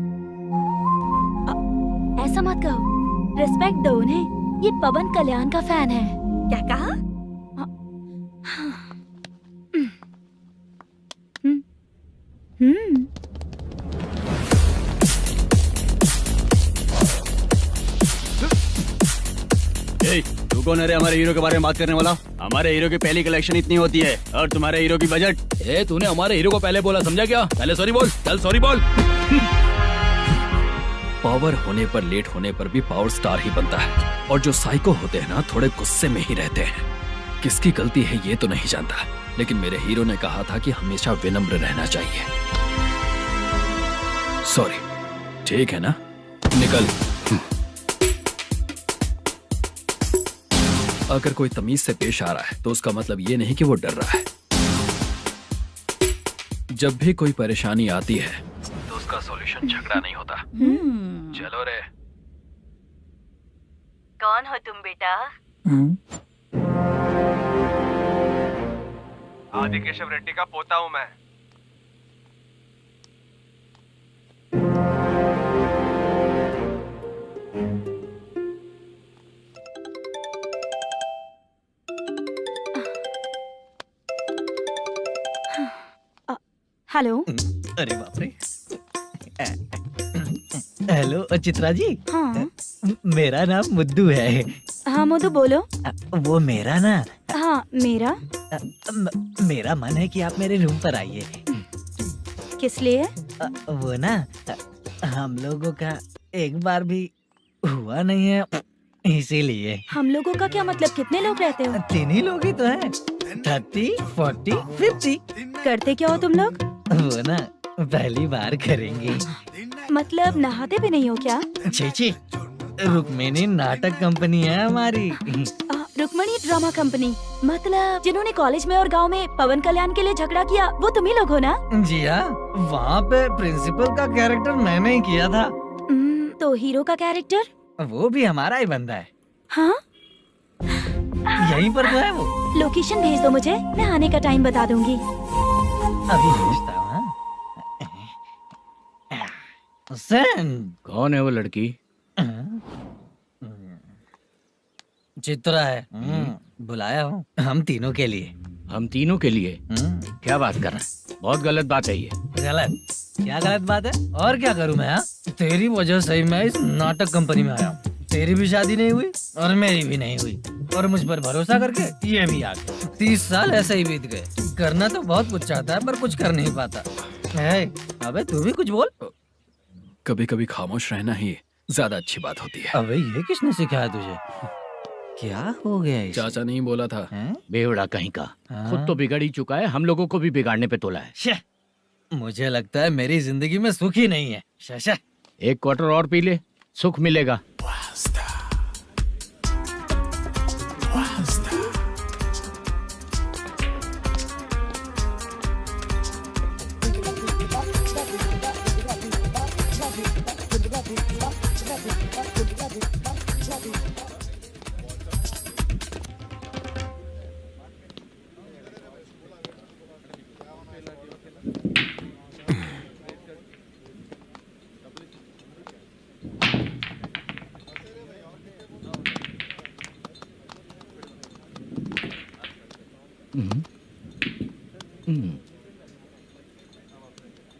ऐसा मत कहो, रिस्पेक्ट दो उन्हें। ये पवन कल्याण का फैन है। क्या कहा? तू कौन है रे हमारे हीरो के बारे में बात करने वाला? हमारे हीरो की पहली कलेक्शन इतनी होती है और तुम्हारे हीरो की बजट। तूने हमारे हीरो को पहले बोला, समझा क्या? पहले सॉरी बोल, चल सॉरी बोल। पावर होने पर, लेट होने पर भी पावर स्टार ही बनता है। और जो साइको होते हैं ना, थोड़े गुस्से में ही रहते हैं। किसकी गलती है ये तो नहीं जानता, लेकिन मेरे हीरो ने कहा था कि हमेशा विनम्र रहना चाहिए। सॉरी, ठीक है ना? निकल। अगर कोई तमीज से पेश आ रहा है तो उसका मतलब ये नहीं कि वो डर रहा है। जब भी कोई परेशानी आती है तो उसका सॉल्यूशन झगड़ा नहीं होता। चलो रे। कौन हो तुम बेटा? आदि केशव रेड्डी का पोता हूँ मैं। हेलो। अरे बाप रे। हेलो चित्रा जी। हाँ। मेरा नाम मुद्दू है। हाँ मुद्दू बोलो। वो मेरा ना। हाँ मेरा। मेरा मन है कि आप मेरे रूम पर आइए। किस लिए? वो ना, हम लोगों का एक बार भी हुआ नहीं है, इसीलिए। हम लोगों का क्या मतलब? कितने लोग रहते हो? 3 ही लोग ही तो हैं। 30, 40, 50। करते क्या हो तुम लोग? वो ना पहली बार करेंगे। मतलब नहाते भी नहीं हो क्या? छी छी, रुक्मिणी नाटक कंपनी है हमारी। Rukmani drama company. मतलब जिन्होंने कॉलेज में और गांव में पवन कल्याण के लिए झगड़ा किया वो तुम ही लोग हो ना? जी हाँ, वहाँ पे प्रिंसिपल का कैरेक्टर मैंने ही किया था। तो हीरो का कैरेक्टर? वो भी हमारा ही बंदा है। हाँ, यहीं पर तो है वो। लोकेशन भेज दो मुझे, मैं आने का टाइम बता दूंगी। अभी भेजता हूँ। हाँ? सेंड। कौन है वो लड़की? चित्रा है। बुलाया हूँ हम तीनों के लिए। हम तीनों के लिए? क्या बात कर रहा है? बहुत गलत बात है ये। गलत? क्या गलत बात है? और क्या करूँ मैं? तेरी वजह से ही मैं इस नाटक कंपनी में आया हूँ। तेरी भी शादी नहीं हुई और मेरी भी नहीं हुई, और मुझ पर भरोसा करके ये भी आ गया। 30 साल ऐसे ही बीत गए। करना तो बहुत कुछ चाहता है पर कुछ कर नहीं पाता। अबे तू भी कुछ बोल। कभी कभी खामोश रहना ही ज्यादा अच्छी बात होती है। अबे ये किसने सिखाया तुझे? क्या हो गया इसे? चाचा नहीं बोला था। बेवड़ा कहीं का। खुद तो बिगड़ ही चुका है, हम लोगों को भी बिगाड़ने पे तोला है। मुझे लगता है मेरी जिंदगी में सुख ही नहीं है। शशा, एक क्वार्टर और पी ले, सुख मिलेगा।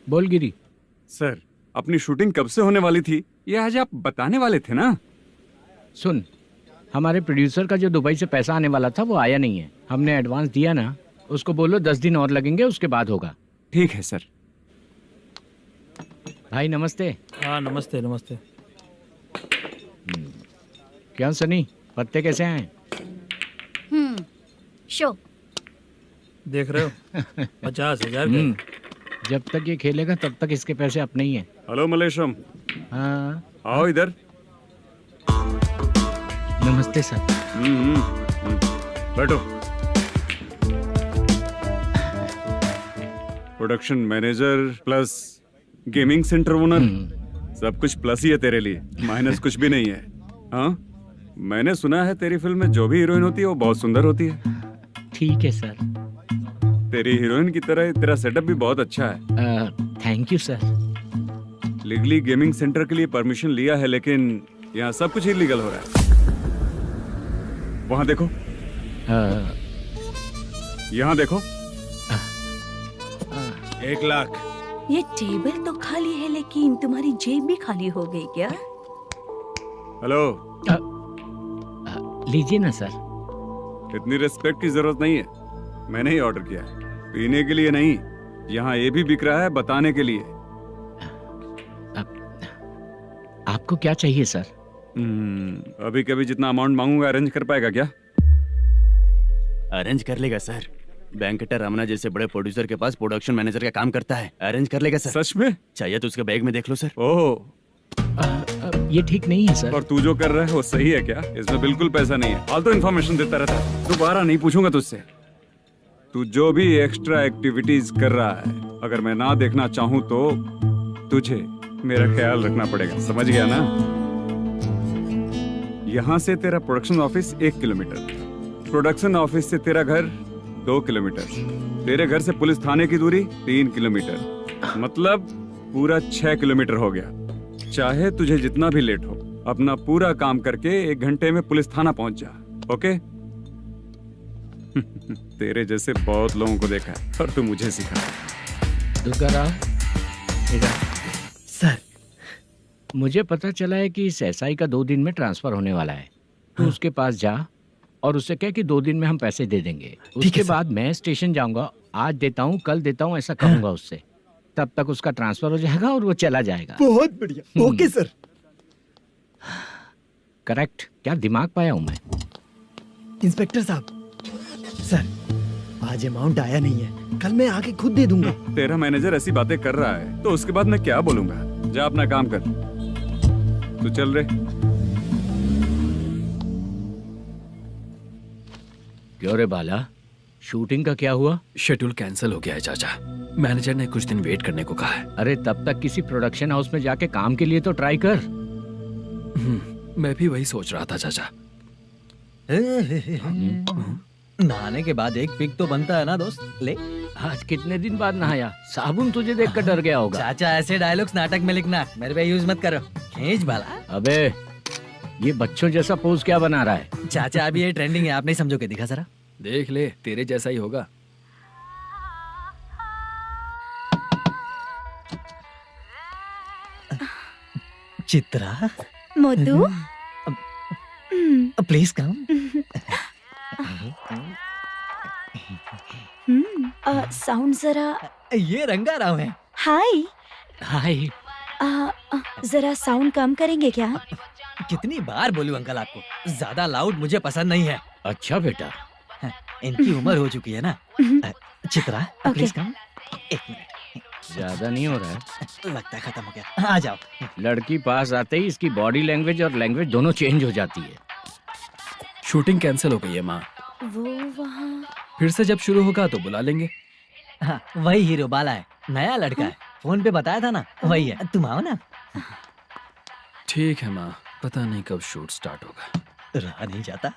बोल गिरी। सर, अपनी शूटिंग कब से होने वाली थी ये आज आप बताने वाले थे ना? सुन, हमारे प्रोड्यूसर का जो दुबई से पैसा आने वाला था वो आया नहीं है। हमने एडवांस दिया ना, उसको बोलो 10 दिन और लगेंगे, उसके बाद होगा। ठीक है सर। भाई नमस्ते। हाँ नमस्ते नमस्ते। क्या सनी, पत्ते कैसे आए? शो देख रहे हो 50,000 के। जब तक ये खेलेगा तब तक इसके पैसे अपने ही हैं। हेलो मलेशम। हाँ, आओ इधर। नमस्ते सर। बैठो। Production manager plus gaming centre owner, सब कुछ प्लस ही है तेरे लिए, माइनस कुछ भी नहीं है। हाँ, मैंने सुना है तेरी फिल्म में जो भी हीरोइन होती है वो बहुत सुंदर होती है। ठीक है सर। तेरी हीरोइन की तरह तेरा सेटअप भी बहुत अच्छा है। Thank you sir. Legally gaming centre के लिए परमिशन लिया है, लेकिन यहाँ सब कुछ इलीगल हो रहा है। वहाँ देखो, यहाँ देखो। 1 लाख। ये टेबल तो खाली है लेकिन तुम्हारी जेब भी खाली हो गई क्या? हेलो। लीजिए ना सर। इतनी रिस्पेक्ट की जरूरत नहीं है, मैंने ही ऑर्डर किया है। पीने के लिए नहीं, यहाँ ये भी बिक रहा है बताने के लिए। आपको क्या चाहिए सर? अभी कभी जितना अमाउंट मांगूंगा अरेंज कर पाएगा क्या? अरेंज कर लेगा सर। वेंकटर रमना जैसे बड़े प्रोड्यूसर के पास प्रोडक्शन मैनेजर का काम करता है, अरेंज कर लेगा सर। सच में? चाहिए तो उसके बैग में देख लो सर। ओह, ये ठीक नहीं है सर। और तू जो कर रहा है वो सही है क्या? इसमें बिल्कुल पैसा नहीं है, फालतू इन्फॉर्मेशन देता रहता है। दोबारा नहीं पूछूंगा तुझसे। तू जो भी एक्स्ट्रा एक्टिविटीज कर रहा है, अगर मैं ना देखना चाहूँ तो तुझे मेरा ख्याल रखना पड़ेगा, समझ गया ना? यहाँ से तेरा production office 1 kilometre, production office से तेरा घर 2 किलोमीटर, तेरे घर से पुलिस थाने की दूरी 3 किलोमीटर, मतलब पूरा 6 किलोमीटर हो गया। चाहे तुझे जितना भी लेट हो, अपना पूरा काम करके 1 घंटे में पुलिस थाना पहुंच जा, ओके? तेरे जैसे बहुत लोगों को देखा है और तू मुझे सिखा। सर, मुझे पता चला है कि इस एसआई का 2 दिन में ट्रांसफर होने वाला है। तो उसके पास जा और उससे कह कि 2 दिन में हम पैसे दे देंगे। उसके बाद मैं स्टेशन जाऊंगा, आज देता हूँ कल देता हूँ ऐसा कहूंगा उससे। तब तक उसका ट्रांसफर हो जाएगा और वो चला जाएगा। बहुत बढ़िया। Okay sir. करेक्ट। क्या दिमाग पाया हूँ मैं। इंस्पेक्टर साहब, सर आज अमाउंट आया नहीं है, कल मैं आके खुद दे दूंगा। तेरा मैनेजर ऐसी बातें कर रहा है तो उसके बाद मैं क्या बोलूंगा? जा अपना काम कर। तू चल रे। क्यों रे बाला, शूटिंग का क्या हुआ? शेड्यूल कैंसिल हो गया है चाचा। मैनेजर ने कुछ दिन वेट करने को कहा है। अरे तब तक किसी प्रोडक्शन हाउस में जाके काम के लिए तो ट्राई कर। मैं भी वही सोच रहा था चाचा। नहाने के बाद एक पिक तो बनता है ना दोस्त। ले, आज कितने दिन बाद नहाया? साबुन तुझे देखकर डर गया होगा। चाचा ऐसे डायलॉग्स नाटक में लिखना, मेरे पे यूज मत करो। खींच बाला। अबे ये बच्चों जैसा पोज क्या बना रहा है? चाचा अभी ये ट्रेंडिंग है, आप नहीं समझोगे, दिखा जरा। देख ले, तेरे जैसा ही होगा। Chitra, Modu, please come. Sound जरा। ये रंगा राव है। हाय। हाय। जरा साउंड कम करेंगे क्या? कितनी बार बोलूं अंकल आपको, ज्यादा लाउड मुझे पसंद नहीं है। अच्छा बेटा, इनकी उम्र हो चुकी है ना। Chitra, please come. एक मिनट, ज्यादा नहीं हो रहा है? लगता है खत्म हो गया। आ जाओ। लड़की पास आते ही इसकी बॉडी लैंग्वेज और लैंग्वेज दोनों चेंज हो जाती है। शूटिंग कैंसिल हो गई है माँ। वो वहाँ। फिर से जब शुरू होगा तो बुला लेंगे। हाँ, वही हीरो बाला है, नया लड़का है। फोन पे बताया था ना, वही है। तुम आओ ना। ठीक है माँ, पता नहीं कब शूट स्टार्ट होगा। रहा नहीं जाता।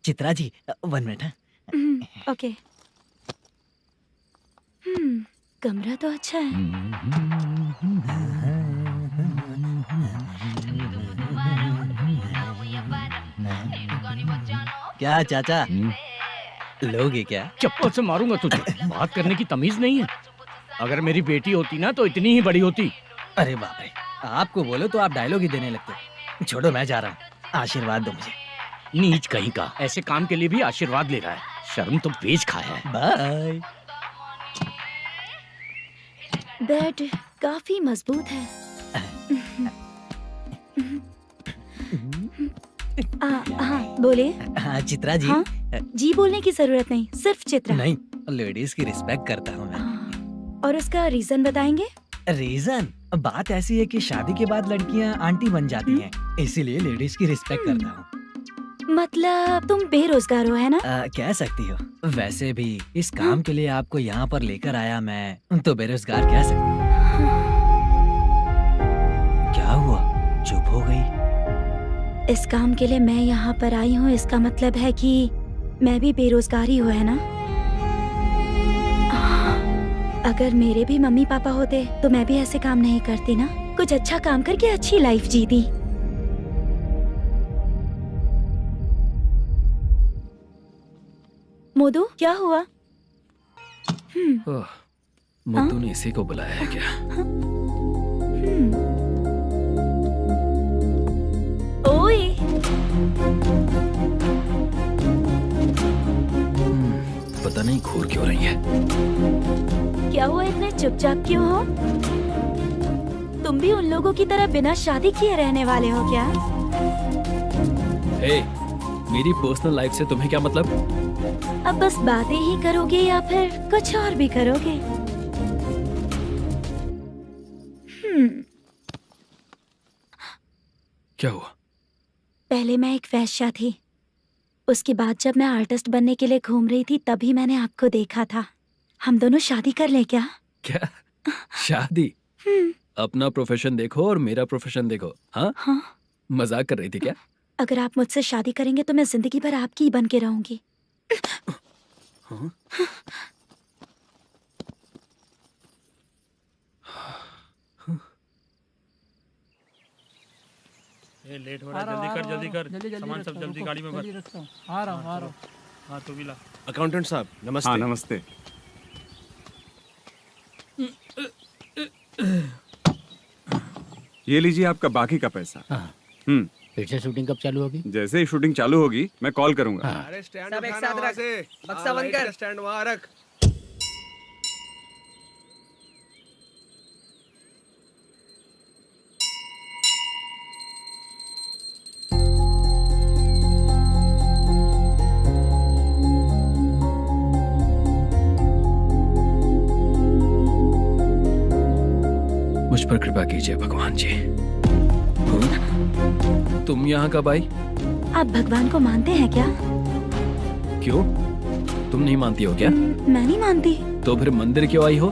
चित्रा जी, 1 मिनट। ओके। कमरा तो अच्छा है। क्या चाचा, लोगे क्या? चप्पल से मारूंगा तुझे। बात करने की तमीज नहीं है। अगर मेरी बेटी होती ना तो इतनी ही बड़ी होती। अरे बाप रे, आपको बोलो तो आप डायलॉग ही देने लगते। छोड़ो, मैं जा रहा हूँ, आशीर्वाद दो मुझे। नीच कहीं का, ऐसे काम के लिए भी आशीर्वाद ले रहा है। शर्म तो बेच खाया है। बाय। बेड काफी मजबूत है। हाँ बोले। हाँ चित्रा जी। हाँ? जी बोलने की जरूरत नहीं, सिर्फ चित्रा। नहीं, लेडीज की रिस्पेक्ट करता हूँ मैं। और उसका रीजन बताएंगे? रीजन बात ऐसी है कि शादी के बाद लड़कियाँ आंटी बन जाती हैं, इसीलिए लेडीज की रिस्पेक्ट करता हूँ। मतलब तुम बेरोजगार हो, है ना? कह सकती हो। वैसे भी इस काम के लिए आपको यहाँ पर लेकर आया मैं, तो बेरोजगार कह सकती हूँ। क्या हुआ, चुप हो गई? इस काम के लिए मैं यहाँ पर आई हूँ, इसका मतलब है कि मैं भी बेरोजगार ही हूँ, है ना? अगर मेरे भी मम्मी पापा होते तो मैं भी ऐसे काम नहीं करती ना। कुछ अच्छा काम करके अच्छी लाइफ जीती। मोदू, क्या हुआ? मुद्दू ने इसी को बुलाया है क्या? ओए। पता नहीं घूर क्यों रही है। क्या हुआ, इतने चुपचाप क्यों हो? तुम भी उन लोगों की तरह बिना शादी किए रहने वाले हो क्या? हे, मेरी पर्सनल लाइफ से तुम्हें क्या मतलब? अब बस बातें ही करोगे या फिर कुछ और भी करोगे? क्या हुआ? पहले मैं एक वेश्या थी, उसके बाद जब मैं आर्टिस्ट बनने के लिए घूम रही थी तभी मैंने आपको देखा था। हम दोनों शादी कर ले क्या? क्या शादी? अपना प्रोफेशन देखो और मेरा प्रोफेशन देखो। हाँ? हाँ? मजाक कर रही थी क्या? अगर आप मुझसे शादी करेंगे तो मैं जिंदगी भर आपकी ही बन के रहूंगी। हाँ? ये लेट हो रहा है, जल्दी कर। सामान सब जल्दी गाड़ी में भर। आ रहा हूँ। हाँ तू भी ला। अकाउंटेंट साहब नमस्ते। हाँ नमस्ते। ये लीजिए आपका बाकी का पैसा। फिर से शूटिंग कब चालू होगी? जैसे ही शूटिंग चालू होगी मैं कॉल करूंगा। अरे स्टैंड सब एक साथ रख, बक्सा बंद कर। स्टैंड वहाँ रख। मुझ पर कृपा कीजिए भगवान जी। तुम यहाँ कब आई? आप भगवान को मानते हैं क्या? क्यों? तुम नहीं मानती हो क्या? मैं नहीं मानती। तो फिर मंदिर क्यों आई हो?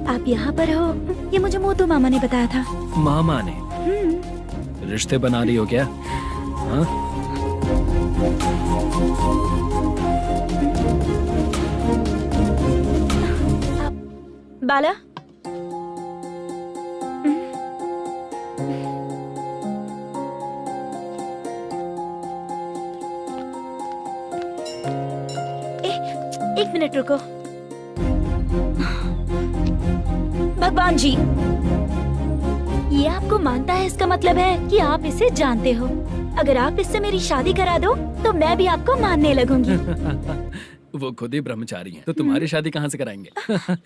आप यहाँ पर हो ये मुझे मोटू मामा ने बताया था। मामा ने? रिश्ते बना रही हो क्या? हाँ? बाला एक मिनट रुको। भगवान जी, ये आपको मानता है, इसका मतलब है कि आप इसे जानते हो। अगर आप इससे मेरी शादी करा दो तो मैं भी आपको मानने लगूंगी। वो खुद ही ब्रह्मचारी हैं, तो तुम्हारी शादी कहाँ से कराएंगे?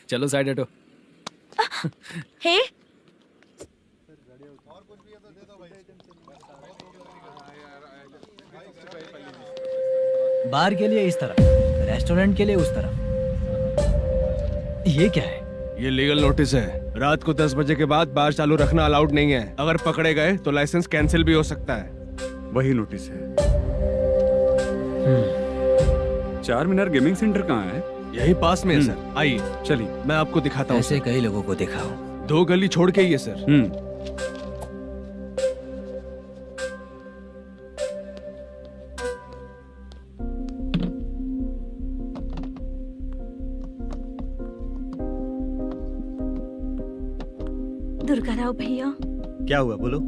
चलो साइड हटो। हे बार के लिए इस तरफ, रेस्टोरेंट के लिए उस तरफ। ये क्या है? ये लीगल नोटिस है। रात को 10 बजे के बाद बार चालू रखना अलाउड नहीं है। अगर पकड़े गए तो लाइसेंस कैंसिल भी हो सकता है। वही नोटिस है। चार मीनार गेमिंग सेंटर कहाँ है? यही पास में है सर, आइए चलिए मैं आपको दिखाता हूँ। ऐसे कई लोगों को देखा हूँ। 2 गली छोड़ के ही है सर। दुर्गा राव भैया, क्या हुआ बोलो।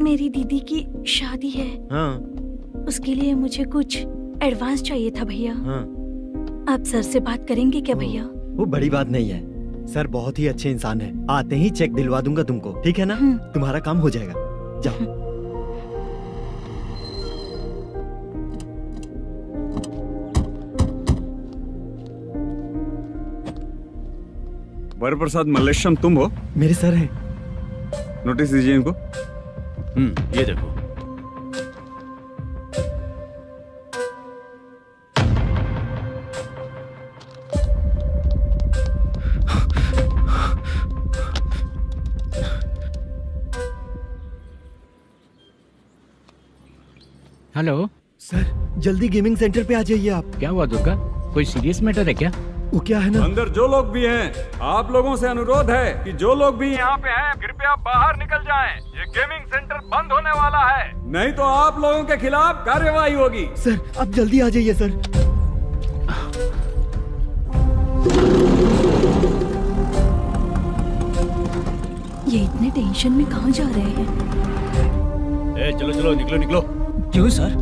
मेरी दीदी की शादी है। हाँ उसके लिए मुझे कुछ एडवांस चाहिए था भैया। हाँ आप सर से बात करेंगे क्या भैया? वो बड़ी बात नहीं है, सर बहुत ही अच्छे इंसान है। आते ही चेक दिलवा दूंगा तुमको, ठीक है ना? तुम्हारा काम हो जाएगा, जाओ। वरप्रसाद मल्लेश्वरम तुम हो? मेरे सर हैं। नोटिस दीजिए इनको। ये देखो। हेलो सर, जल्दी गेमिंग सेंटर पे आ जाइए आप। क्या हुआ दुर्गा? कोई सीरियस मैटर है क्या? वो क्या है ना, अंदर जो लोग भी हैं, आप लोगों से अनुरोध है कि जो लोग भी यहाँ पे हैं, कृपया बाहर निकल जाएं। ये गेमिंग सेंटर बंद होने वाला है, नहीं तो आप लोगों के खिलाफ कार्यवाही होगी। सर आप जल्दी आ जाइए सर। ये इतने टेंशन में कहाँ जा रहे हैं? चलो चलो निकलो निकलो। क्यों सर?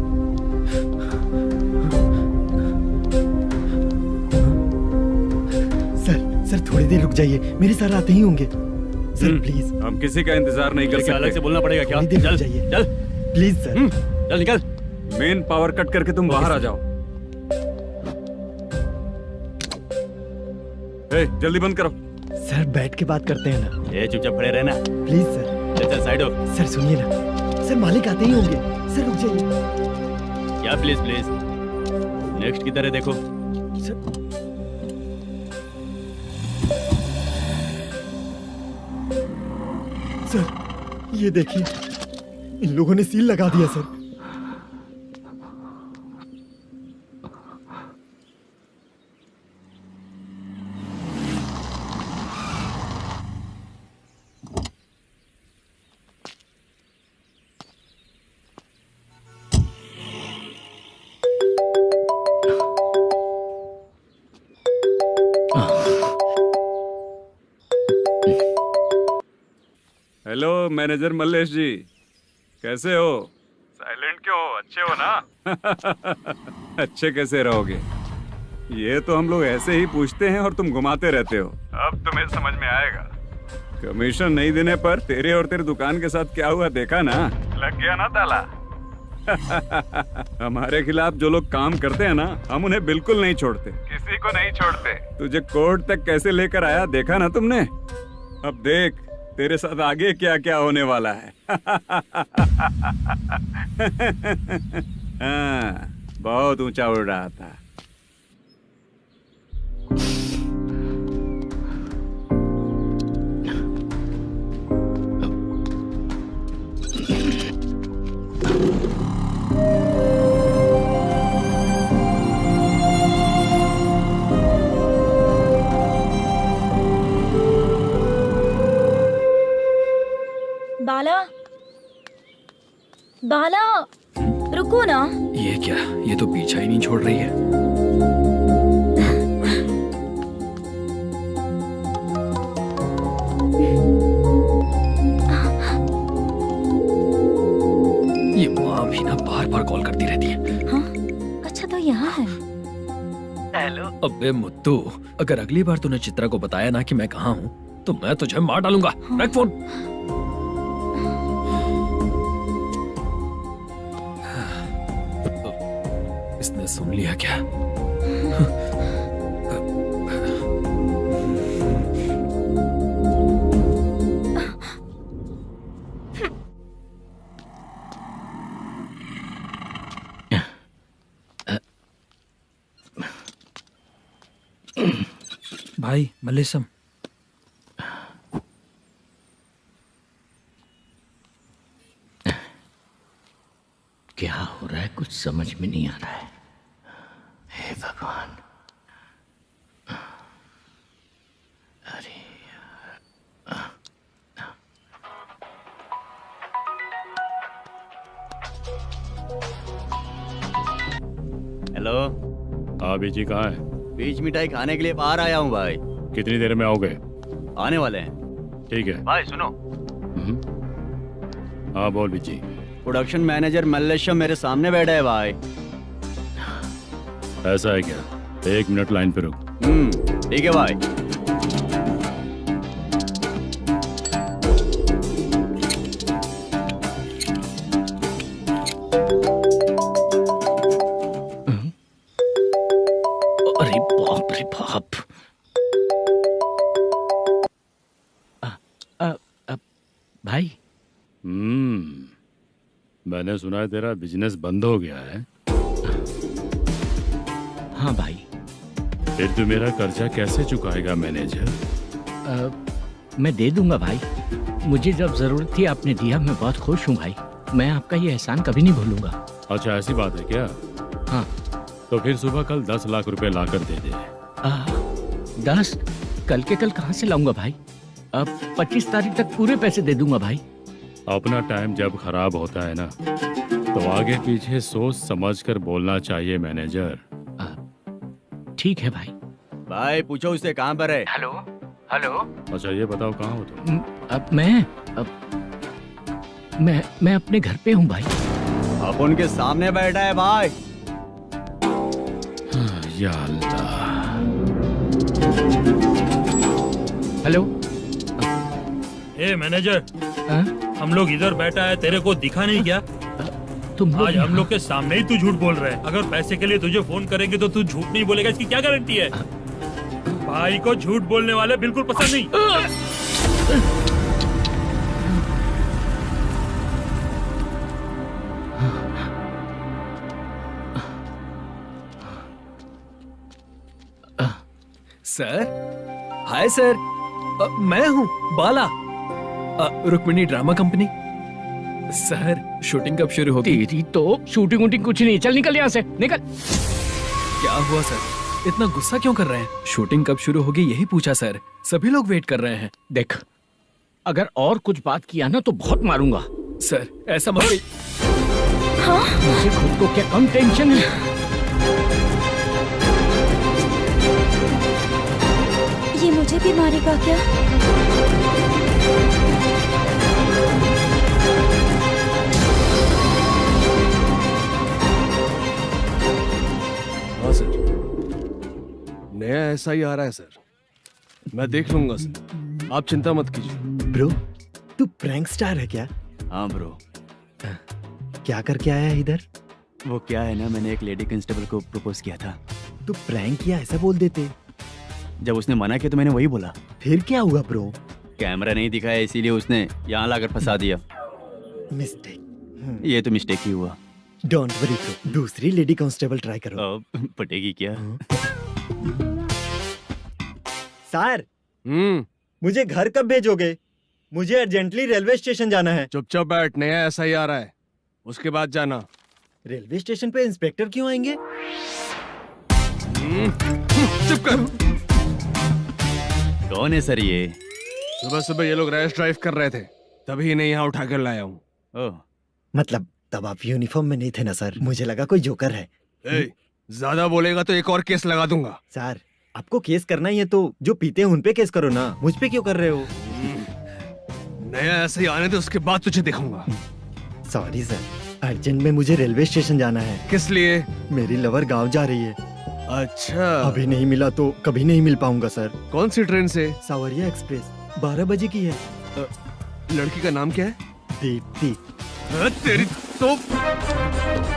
सर थोड़ी देर रुक जाइए, मेरे सर आते ही होंगे। Sir please. हम किसी का इंतजार नहीं कर सकते। अलग से बोलना पड़ेगा क्या? थोड़ी देर रुक चल जाइए चल प्लीज सर। चल निकल। मेन पावर कट करके तुम बाहर आ जाओ। जल्दी बंद करो। सर बैठ के बात करते हैं ना। चुपचाप खड़े रहना। Please sir. चल साइड हो। सर सुनिए ना, सर मालिक आते ही होंगे। सर रुक जाइए। क्या प्लीज प्लीज? नेक्स्ट की तरह देखो। सर ये देखिए, इन लोगों ने सील लगा दिया सर। हेलो मैनेजर मल्लेश जी, कैसे हो? साइलेंट क्यों हो? अच्छे हो ना? अच्छे कैसे रहोगे? ये तो हम लोग ऐसे ही पूछते हैं और तुम घुमाते रहते हो। अब तुम्हें समझ में आएगा। कमीशन नहीं देने पर तेरे और तेरी दुकान के साथ क्या हुआ देखा ना? लग गया ना ताला। हमारे खिलाफ जो लोग काम करते हैं ना, हम उन्हें बिल्कुल नहीं छोड़ते, किसी को नहीं छोड़ते। तुझे कोर्ट तक कैसे लेकर आया देखा ना तुमने? अब देख तेरे साथ आगे क्या क्या होने वाला है। हाँ, बहुत ऊंचा उड़ रहा था। बाला रुको ना। ये क्या, ये तो पीछा ही नहीं छोड़ रही है। ये माँ भी ना बार बार कॉल करती रहती है। हाँ? अच्छा तो यहाँ है। हेलो। अबे मुत्तू, अगर अगली बार तूने चित्रा को बताया ना कि मैं कहाँ हूँ तो मैं तुझे मार डालूंगा। रख फोन। इसने सुन लिया क्या? भाई मल्लेशम, क्या हो रहा है, कुछ समझ में नहीं आ रहा है। हे भगवान। अरे हेलो। हाँ बीजी कहाँ है? बीच मिठाई खाने के लिए बाहर आया हूँ भाई। कितनी देर में आओगे? आने वाले हैं। ठीक है। भाई सुनो, हाँ बोल बीजी। प्रोडक्शन मैनेजर मल्लेशम मेरे सामने बैठा है भाई। ऐसा है क्या? 1 मिनट लाइन पे रुक। ठीक है भाई। अरे बाप रे बाप। भाई। मैंने सुना है तेरा बिजनेस बंद हो गया है। हाँ भाई। फिर तू मेरा कर्जा कैसे चुकाएगा मैनेजर? मैं दे दूंगा भाई। मुझे जब जरूरत थी आपने दिया, मैं बहुत खुश हूँ भाई। मैं आपका ये एहसान कभी नहीं भूलूंगा। अच्छा ऐसी बात है क्या? हाँ। तो फिर सुबह कल 10 लाख रुपए लाकर दे दे। 10? कल के कल कहाँ से लाऊंगा भाई? अब 25 तारीख तक पूरे पैसे दे दूंगा भाई। अपना टाइम जब खराब होता है ना तो आगे पीछे सोच समझ कर बोलना चाहिए मैनेजर। ठीक है भाई। भाई पूछो उससे कहाँ पर है। Hello hello. अच्छा ये बताओ कहाँ हो तुम? अब मैं अपने घर पे हूँ भाई। अब उनके सामने बैठा है भाई। या अल्लाह। हेलो। ए मैनेजर, हम लोग इधर बैठा है, तेरे को दिखा नहीं क्या? तुम आज हम लोग के सामने ही तू झूठ बोल रहा है। अगर पैसे के लिए तुझे फोन करेंगे तो तू झूठ नहीं बोलेगा, इसकी क्या गारंटी है? भाई को झूठ बोलने वाले बिल्कुल पसंद नहीं। सर, हाय सर, मैं हूँ Bala, Rukmini drama company. Sir shooting कब शुरू होगी? तेरी तो शूटिंग वूटिंग कुछ नहीं। चल निकल यहाँ से, निकल। क्या हुआ सर, इतना गुस्सा क्यों कर रहे हैं? शूटिंग कब शुरू होगी यही पूछा सर, सभी लोग वेट कर रहे हैं। देख, अगर और कुछ बात किया ना तो बहुत मारूंगा। सर ऐसा मत कहिए। मुझे खुद को क्या कम टेंशन है? ये मुझे भी मारेगा क्या? हाँ सर, नया ऐसा ही आ रहा है सर। मैं देख लूंगा सर, आप चिंता मत कीजिए। ब्रो, तू प्रैंक स्टार है क्या? हाँ ब्रो। क्या करके आया है इधर? वो क्या है ना, मैंने एक लेडी कांस्टेबल को प्रपोज किया था। तू प्रैंक किया ऐसा बोल देते। जब उसने मना किया तो मैंने वही बोला। फिर क्या हुआ ब्रो? कैमरा नहीं दिखाया इसीलिए उसने यहाँ लाकर फंसा दिया। मिस्टेक। ये तो मिस्टेक ही हुआ। डोंट वरी ब्रो, दूसरी लेडी कांस्टेबल ट्राई करो। पटेगी क्या? सर, मुझे घर कब भेजोगे? मुझे अर्जेंटली रेलवे स्टेशन जाना है। चुपचाप बैठ, नया ऐसा ही आ रहा है, उसके बाद जाना। रेलवे स्टेशन पे इंस्पेक्टर क्यों आएंगे? चुप कर। कौन है सर ये? सुबह सुबह ये लोग रैश ड्राइव कर रहे थे, तभी इन्हें यहाँ उठा कर लाया हूँ। मतलब तब आप यूनिफॉर्म में नहीं थे ना सर, मुझे लगा कोई जोकर है। ज्यादा बोलेगा तो एक और केस लगा दूंगा। सर आपको केस करना ही है तो जो पीते हैं उन पे केस करो ना, मुझ पे क्यों कर रहे हो? नया ऐसे ही आने दो, उसके बाद तुझे देखूंगा। सॉरी सर, अर्जेंट में मुझे रेलवे स्टेशन जाना है। किस लिए? मेरी लवर गांव जा रही है। अच्छा, अभी नहीं मिला तो कभी नहीं मिल पाऊंगा सर। कौन सी ट्रेन से? सावरिया एक्सप्रेस, 12 बजे की है। लड़की का नाम क्या है? दीप्ति। तेरी तो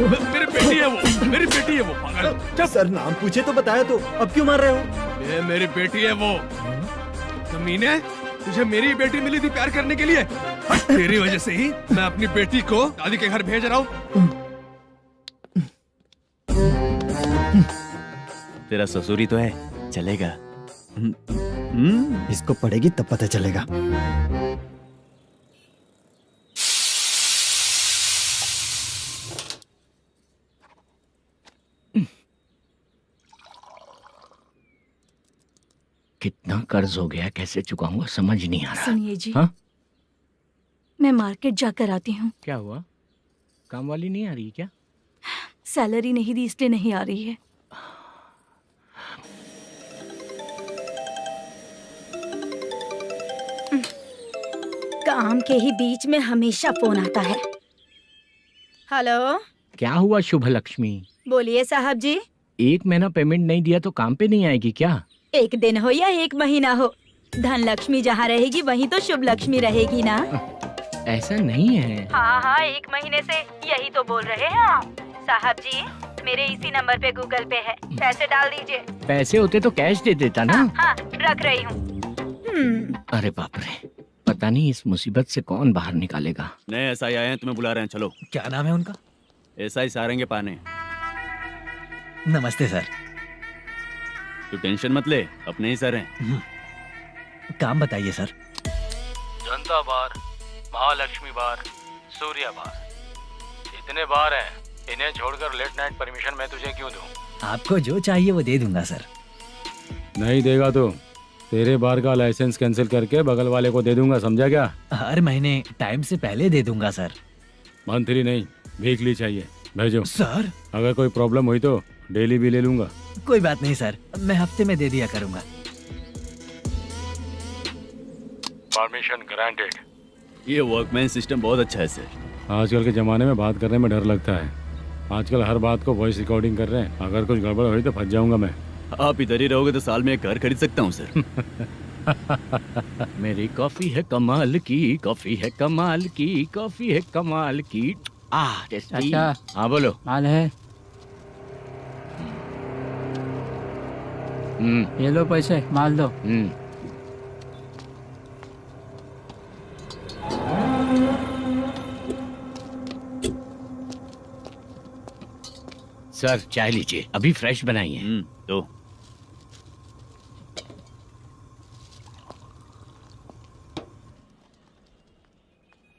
मेरी बेटी है वो, मेरी बेटी है वो, पागल। सर नाम पूछे तो बताया, तो अब क्यों मार रहे हो? ये मेरी बेटी है वो। कमीने, तुझे मेरी बेटी मिली थी प्यार करने के लिए। तेरी वजह से ही मैं अपनी बेटी को दादी के घर भेज रहा हूँ। तेरा ससुरी तो है, चलेगा। इसको पढ़ेगी तब पता चलेगा। कितना कर्ज हो गया, कैसे चुकाऊंगा समझ नहीं आ रहा। सुनिए जी, हाँ? मैं मार्केट जाकर आती हूँ। क्या हुआ? काम वाली नहीं आ रही क्या? सैलरी नहीं दी इसलिए नहीं आ रही है। काम के ही बीच में हमेशा फोन आता है। हेलो, क्या हुआ शुभ लक्ष्मी? बोलिए साहब जी। 1 महीना पेमेंट नहीं दिया तो काम पे नहीं आएगी क्या? 1 दिन हो या 1 महीना हो, धन लक्ष्मी जहाँ रहेगी वहीं तो शुभ लक्ष्मी रहेगी ना। ऐसा नहीं है। हाँ हाँ, 1 महीने से यही तो बोल रहे हैं आप। साहब जी, मेरे इसी नंबर पे गूगल पे है, पैसे डाल दीजिए। पैसे होते तो कैश दे देता ना। हाँ, रख रही हूँ। अरे बाप रे, पता नहीं इस मुसीबत से कौन बाहर निकालेगा। नए एसआई आए हैं, तुम्हें बुला रहे हैं, चलो। क्या नाम है उनका? एसआई सारंगे पाने। नमस्ते सर। तू टेंशन मत ले, अपने ही सर हैं। काम बताइए सर। जनता बार, महालक्ष्मी बार, सूर्या बार, इतने बार हैं। इन्हें छोड़कर लेट नाइट परमिशन मैं तुझे क्यों दूं? आपको जो चाहिए वो दे दूंगा सर। नहीं देगा तो तेरे बार का लाइसेंस कैंसिल करके बगल वाले को दे दूंगा, समझा क्या? हर महीने टाइम से पहले दे दूंगा सर। मंथली नहीं, वीकली चाहिए, भेजो। सर अगर कोई प्रॉब्लम हुई तो डेली भी ले लूंगा। कोई बात नहीं सर, मैं हफ्ते में दे दिया करूंगा। Permission granted. ये वर्कमैन सिस्टम बहुत अच्छा है सर। आजकल के ज़माने में बात करने में डर लगता है। आजकल हर बात को वॉइस रिकॉर्डिंग कर रहे हैं। अगर कुछ गड़बड़ हुई तो फंस जाऊंगा मैं। आप इधर ही रहोगे तो साल में एक घर खरीद सकता हूँ सर। मेरी कॉफी है कमाल की, कॉफी है कमाल की, कॉफी है कमाल की। टेस्टी। अच्छा। हाँ बोलो। माल है, ये लो पैसे, माल दो। सर चाय लीजिए, अभी फ्रेश बनाई है। तो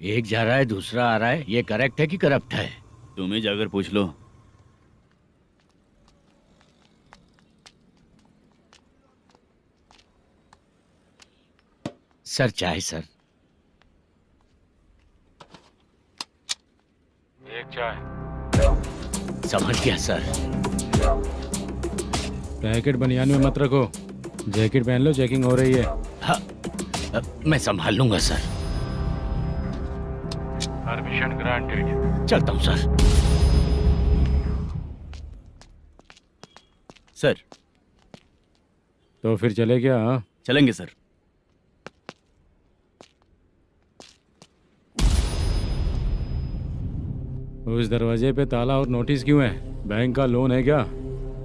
एक जा रहा है दूसरा आ रहा है, ये करेक्ट है कि करप्ट है? तुम ही जाकर पूछ लो। सर चाय सर। एक चाय। समझ गया सर। पैकेट बनियान में मत रखो, जैकेट पहन लो, चेकिंग हो रही है। हाँ, मैं संभाल लूंगा सर। Permission granted. चलता हूँ सर। सर तो फिर चले क्या? हाँ? चलेंगे सर। उस दरवाजे पे ताला और नोटिस क्यों है? बैंक का लोन है क्या?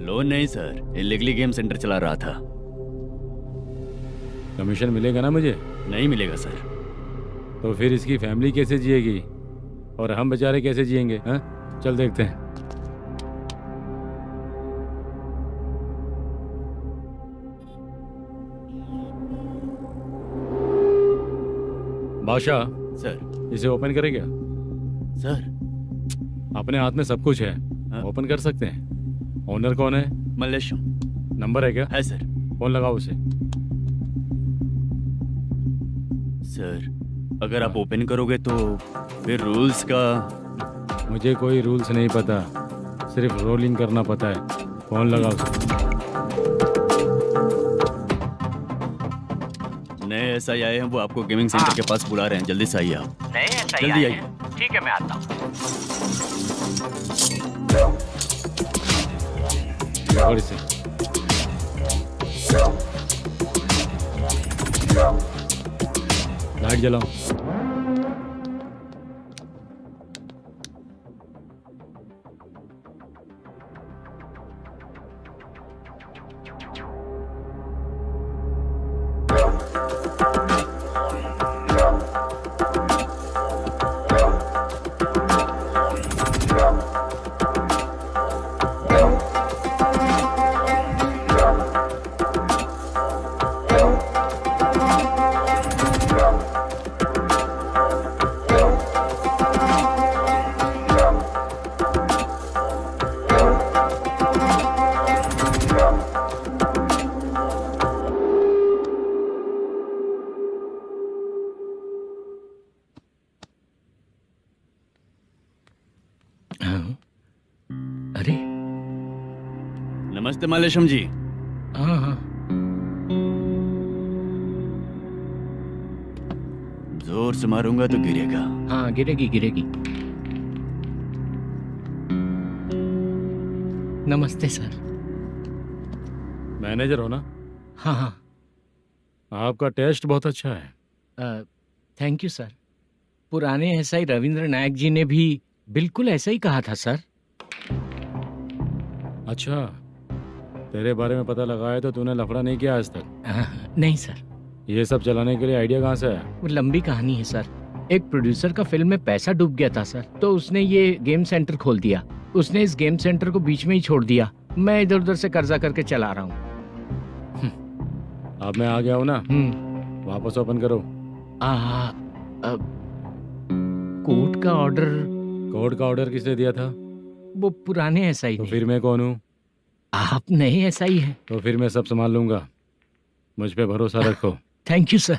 लोन नहीं सर, इलीगली गेम सेंटर चला रहा था। कमीशन मिलेगा ना मुझे? नहीं मिलेगा सर। तो फिर इसकी फैमिली कैसे जिएगी और हम बेचारे कैसे जिएंगे? हाँ, चल देखते हैं। बादशाह सर। इसे ओपन करे क्या? सर अपने हाथ में सब कुछ है, ओपन कर सकते हैं। ओनर कौन है? मल्लेशम। नंबर है क्या? है सर। फोन लगाओ उसे। सर अगर आप ओपन करोगे तो फिर रूल्स का मुझे कोई रूल्स नहीं पता, सिर्फ रोलिंग करना पता है। फोन लगाओ। नए एसआई आए हैं, वो आपको गेमिंग सेंटर के पास बुला रहे हैं, जल्दी से आइए आप। नए ऐसा जल्दी आइए। ठीक है, मैं आता हूँ। और इसे लाइट जलाओ। अरे नमस्ते मालेशम जी। हाँ हाँ, जोर से मारूंगा तो गिरेगा। हाँ गिरेगी गिरेगी। नमस्ते सर। मैनेजर हो ना? हाँ हाँ। आपका टेस्ट बहुत अच्छा है। Thank you sir. पुराने एसआई रविंद्र नायक जी ने भी बिल्कुल ऐसा ही कहा था सर। अच्छा, तेरे बारे में पता लगा है तो तूने लफड़ा नहीं किया आज तक? नहीं सर। ये सब चलाने के लिए आइडिया कहाँ से है? वो लंबी कहानी है सर। एक प्रोड्यूसर का फिल्म में पैसा डूब गया था सर, तो उसने ये गेम सेंटर खोल दिया। उसने इस गेम सेंटर को बीच में ही छोड़ दिया। मैं इधर उधर से कर्जा करके चला रहा हूँ। अब मैं आ गया हूँ ना, वापस ओपन करो। कोर्ट का ऑर्डर। कोर्ट का ऑर्डर किसने दिया था? वो पुराने एसआई तो फिर मैं कौन हूँ? आप नए एसआई हैं। तो फिर मैं सब संभाल लूंगा, मुझ पे भरोसा रखो। Thank you sir.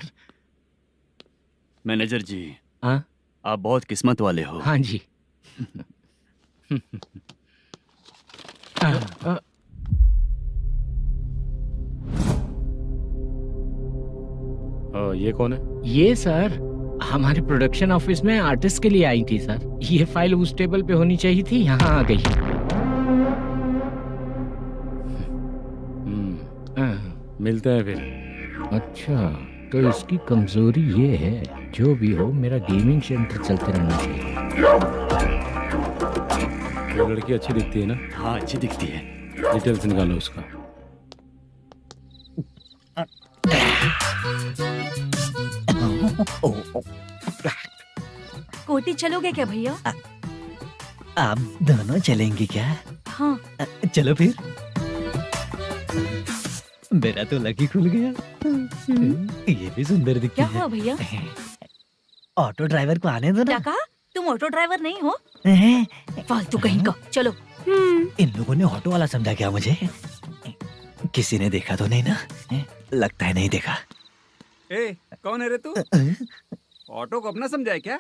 मैनेजर जी, हाँ आप बहुत किस्मत वाले हो। हाँ जी। ये कौन है? ये सर हमारे प्रोडक्शन ऑफिस में आर्टिस्ट के लिए आई थी सर। ये फाइल उस टेबल पे होनी चाहिए थी, यहाँ आ गई। मिलते हैं फिर। अच्छा, तो इसकी कमजोरी ये है, जो भी हो मेरा गेमिंग सेंटर चलते रहना चाहिए। वो लड़की अच्छी दिखती है ना? हाँ अच्छी दिखती है। डिटेल्स निकालो उसका। कोटी चलोगे क्या भैया? आप दोनों चलेंगे क्या? हाँ। चलो फिर। मेरा तो लकी खुल गया। ये भी सुंदर दिखती क्या है। हुआ भैया? ऑटो ड्राइवर को आने दो क्या ना। कहा? तुम ऑटो ड्राइवर नहीं हो? फालतू कहीं का। चलो। इन लोगों ने ऑटो वाला समझा क्या मुझे? किसी ने देखा तो नहीं ना? लगता है नहीं देखा। ए, कौन है रे तू? ऑटो को अपना समझा है क्या?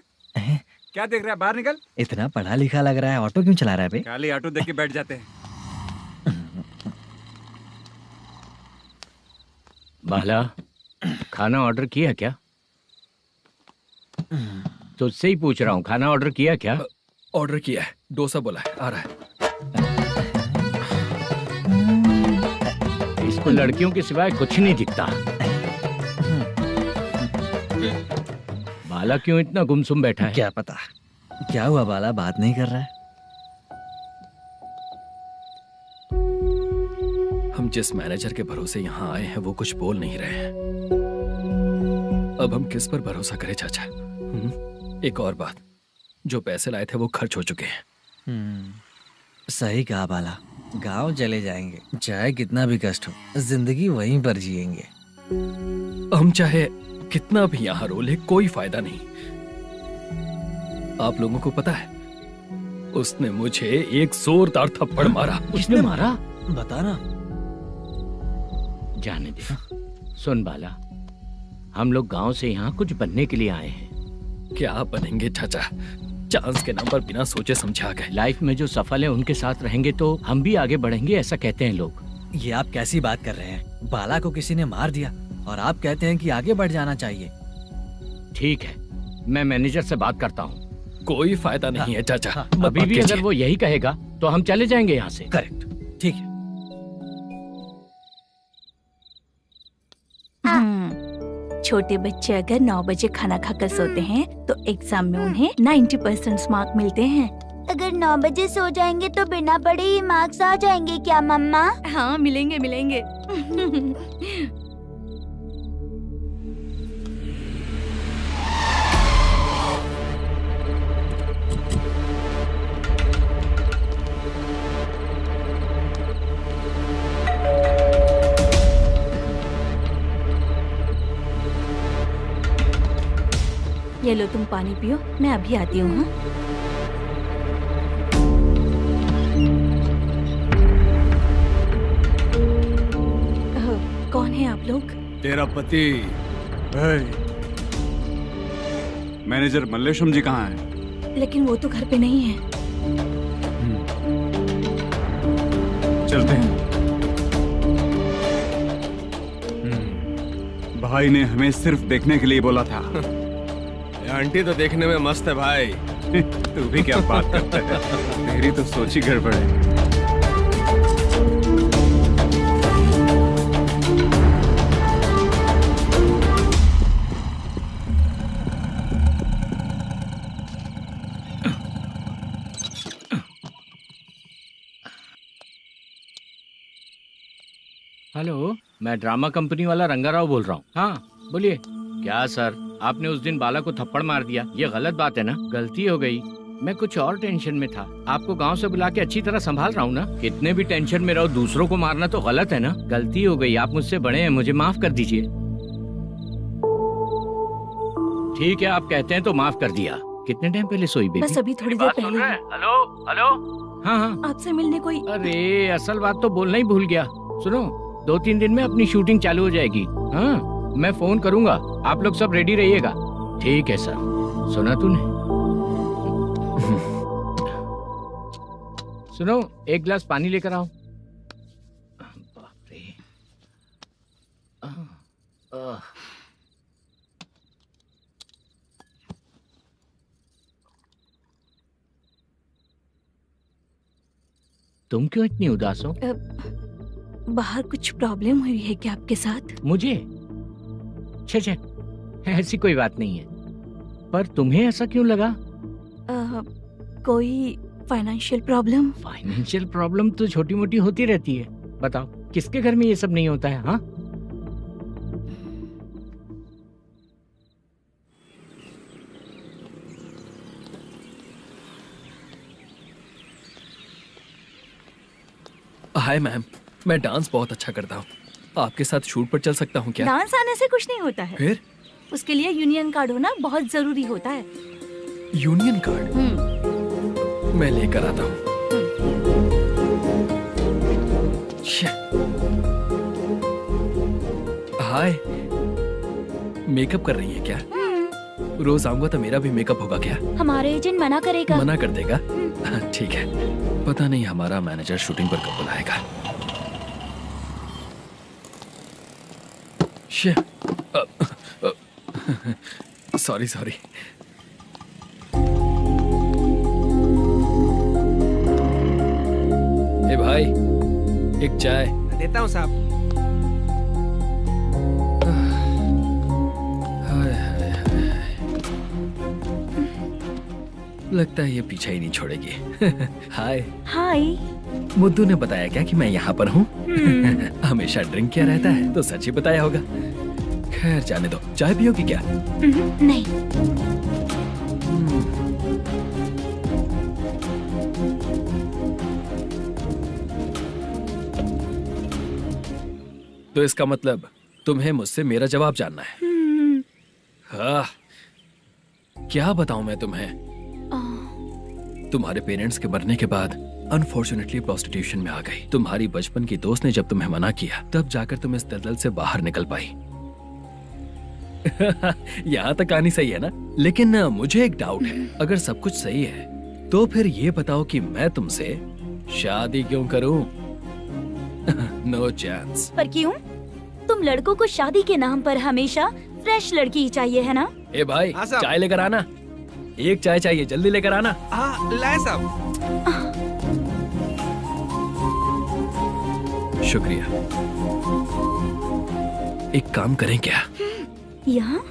क्या देख रहा है? बाहर निकल। इतना पढ़ा लिखा लग रहा है, ऑटो क्यों चला रहा है बे? खाली ऑटो देख के बैठ जाते हैं। बाला, खाना ऑर्डर किया क्या? तुझसे ही पूछ रहा हूँ, खाना ऑर्डर किया क्या? ऑर्डर किया है, डोसा बोला है, आ रहा है। इसको लड़कियों के सिवाय कुछ नहीं दिखता। बाला क्यों इतना गुमसुम बैठा है? क्या पता क्या हुआ, बाला बात नहीं कर रहा है। हम जिस मैनेजर के भरोसे यहाँ आए हैं वो कुछ बोल नहीं रहे हैं। अब हम किस पर भरोसा करें चाचा? एक और बात, जो पैसे लाए थे वो खर्च हो चुके हैं। सही कहा बाला, गांव चले जाएंगे, चाहे कितना भी कष्ट हो, जिंदगी वहीं पर जिएंगे। हम चाहे कितना भी यहाँ रोले, कोई फायदा नहीं। आप लोगों को पता है, उसने मुझे एक जोरदार थप्पड़ मारा। किसने मारा? बता ना। जाने दे। सुन बाला, हम लोग गांव से यहाँ कुछ बनने के लिए आए हैं। क्या बनेंगे चाचा? चांस के नाम पर बिना सोचे समझे आ गए। लाइफ में जो सफल है उनके साथ रहेंगे तो हम भी आगे बढ़ेंगे, ऐसा कहते हैं लोग। ये आप कैसी बात कर रहे हैं? बाला को किसी ने मार दिया और आप कहते हैं कि आगे बढ़ जाना चाहिए। ठीक है, मैं मैनेजर से बात करता हूँ। कोई फायदा नहीं है चाचा। अभी भी अगर वो यही कहेगा तो हम चले जाएंगे यहाँ से। करेक्ट, ठीक है। छोटे बच्चे अगर 9 बजे खाना खाकर सोते हैं तो एग्जाम में उन्हें 90% मार्क मिलते हैं। अगर 9 बजे सो जाएंगे तो बिना पढ़े ही मार्क्स आ जाएंगे क्या मम्मा? हाँ, मिलेंगे मिलेंगे। ये लो, तुम पानी पियो, मैं अभी आती हूँ। हाँ, कौन है आप लोग? तेरा पति। मैनेजर मल्लेशम जी कहाँ हैं? लेकिन वो तो घर पे नहीं है। चलते हैं। भाई ने हमें सिर्फ देखने के लिए बोला था। आंटी तो देखने में मस्त है भाई। तू भी क्या बात करता है? मेरी तो सोच ही गड़बड़ है। हेलो, मैं ड्रामा कंपनी वाला रंगाराव बोल रहा हूँ। हाँ बोलिए। क्या सर, आपने उस दिन बाला को थप्पड़ मार दिया, ये गलत बात है ना? गलती हो गई, मैं कुछ और टेंशन में था। आपको गांव से बुला के अच्छी तरह संभाल रहा हूँ ना। कितने भी टेंशन में रहो, दूसरों को मारना तो गलत है ना। गलती हो गई, आप मुझसे बड़े हैं, मुझे माफ कर दीजिए। ठीक है, आप कहते हैं तो माफ कर दिया। कितने टाइम पहले सोई बेबी? बस अभी थोड़ी देर पहले। Hello hello. हाँ हाँ, आपसे मिलने कोई। अरे असल बात तो बोलना ही भूल गया। सुनो, 2-3 दिन में अपनी शूटिंग चालू हो जाएगी। हाँ, मैं फोन करूंगा, आप लोग सब रेडी रहिएगा। ठीक है सर। सुना तूने? सुनो, एक गिलास पानी लेकर आओ। बाप रे। तुम क्यों इतनी उदास हो? बाहर कुछ प्रॉब्लम हुई है क्या आपके साथ? मुझे? छे, ऐसी कोई बात नहीं है। पर तुम्हें ऐसा क्यों लगा? कोई फाइनेंशियल प्रॉब्लम? फाइनेंशियल प्रॉब्लम तो छोटी मोटी होती रहती है। बताओ, किसके घर में ये सब नहीं होता है? हाँ, हाय मैम, मैं डांस बहुत अच्छा करता हूँ। आपके साथ शूट पर चल सकता हूँ क्या? डांस आने से कुछ नहीं होता है। फिर? उसके लिए यूनियन कार्ड होना बहुत जरूरी होता है। Union card? मैं लेकर आता हूँ। हाय, मेकअप कर रही है क्या? रोज आऊंगा तो मेरा भी मेकअप होगा क्या? हमारे एजेंट मना करेगा। मना कर देगा? ठीक है, पता नहीं हमारा मैनेजर शूटिंग पर कब बुलाएगा। सॉरी। ए भाई, एक चाय। देता हूँ साहब। लगता है ये पीछा ही नहीं छोड़ेगी। हाय। हाय। मुद्दू ने बताया क्या कि मैं यहाँ पर हूँ? हमेशा ड्रिंक किया रहता है तो सच ही बताया होगा। खैर जाने दो, चाय पियोगी क्या? नहीं। तो इसका मतलब तुम्हें मुझसे मेरा जवाब जानना है? हाँ, क्या बताऊं मैं तुम्हें? तुम्हारे पेरेंट्स के मरने के बाद अनफॉर्चुनेटली प्रोस्टिट्यूशन में आ गई। तुम्हारी बचपन की दोस्त ने जब तुम्हें मना किया, तब जाकर तुम इस दलदल से बाहर निकल पाई। यहाँ तक कहानी सही है ना, लेकिन मुझे एक डाउट है। अगर सब कुछ सही है तो फिर ये बताओ कि मैं तुमसे शादी क्यों करूं? No chance. पर क्यों? तुम लड़कों को शादी के नाम पर हमेशा फ्रेश लड़की ही चाहिए, है ना? ए भाई, हाँ साहब। चाय लेकर आना। एक चाय चाहिए, जल्दी लेकर आना। हाँ लाए साहब। शुक्रिया। एक काम करें क्या? यहाँ?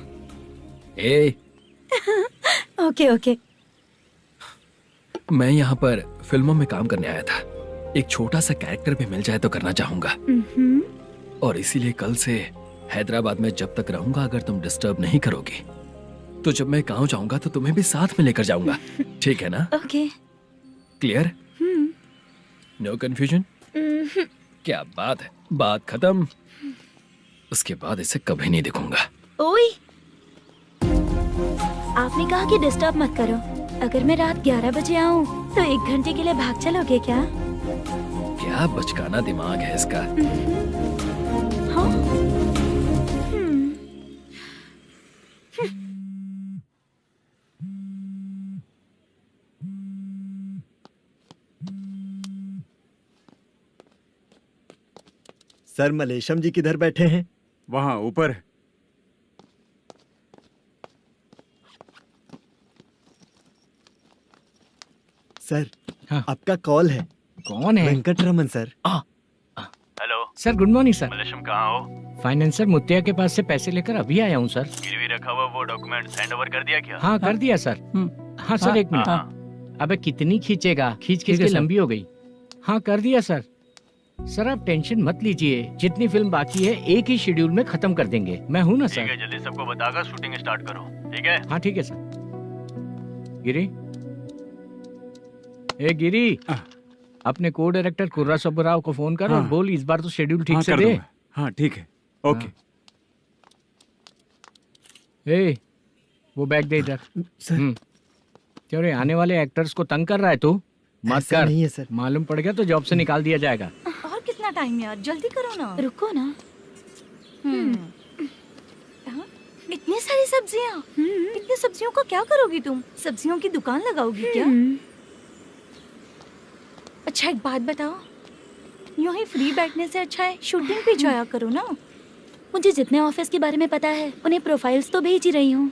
ए, ओके ओके। मैं यहाँ पर फिल्मों में काम करने आया था। एक छोटा सा कैरेक्टर भी मिल जाए तो करना चाहूंगा, और इसीलिए कल से हैदराबाद में जब तक रहूंगा, अगर तुम डिस्टर्ब नहीं करोगी तो जब मैं गांव जाऊंगा तो तुम्हें भी साथ में लेकर जाऊंगा। ठीक है ना? ओके। क्लियर? No confusion? क्या बात है, बात खत्म। उसके बाद इसे कभी नहीं दिखूंगा। ओए, आपने कहा कि डिस्टर्ब मत करो। अगर मैं रात 11 बजे आऊँ तो 1 घंटे के लिए भाग चलोगे क्या? क्या बचकाना दिमाग है इसका। हाँ? सर, मलेशम जी किधर बैठे हैं? वहाँ ऊपर। सर, हाँ। आपका कॉल है। कौन है? Venkataraman sir. Hello sir, good morning sir. Malesham कहाँ हो? फाइनेंसर मुत्तिया के पास से पैसे लेकर अभी आया हूँ सर। गिरवी रखा हुआ वो डॉक्यूमेंट हैंड ओवर कर दिया क्या? हाँ, कर दिया सर। हाँ सर, एक मिनट। अबे कितनी खींचेगा, खींच खींच के लंबी हो गई। हाँ, कर दिया सर। सर आप टेंशन मत लीजिए, जितनी फिल्म बाकी है एक ही शेड्यूल में खत्म कर देंगे। मैं हूँ ना ठीक सर। है, जल्दी सबको बताकर शूटिंग स्टार्ट करो। ठीक है? हाँ ठीक है सर। गिरी, ए गिरी, अपने को डायरेक्टर कुर्रा सुब्बराव को फोन कर और हाँ। बोल इस बार तो शेड्यूल ठीक हाँ, से कर दे। दूंगा। हाँ ठीक है, ओके। ए, वो बैग दे इधर। सर। क्यों रे, आने वाले एक्टर्स को तंग कर रहा है तू? मत ऐसा कर। नहीं है सर। मालूम पड़ गया तो जॉब से निकाल दिया जाएगा। और कितना टाइम यार, जल्दी करो ना। रुको ना। हाँ? इतनी सारी सब्जियाँ, इतनी सब्जियों को क्या करोगी तुम? सब्जियों की दुकान लगाओगी क्या? अच्छा एक बात बताओ, यूं ही फ्री बैठने से अच्छा है शूटिंग भी जाया करो ना। मुझे जितने ऑफिस के बारे में पता है उन्हें प्रोफाइल्स तो भेज ही रही हूँ।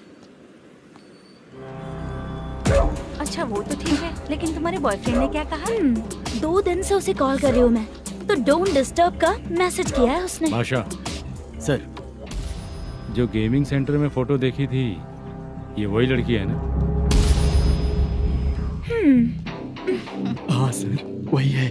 अच्छा वो तो ठीक है, लेकिन तुम्हारे बॉयफ्रेंड ने क्या कहा? 2 दिन से उसे कॉल कर रही हूँ मैं, तो डोंट डिस्टर्ब का मैसेज किया है उसने। बादशाह, सर, जो गेमिंग सेंटर में फोटो देखी थी, ये वही लड़की है ना? हाँ सर, वही है।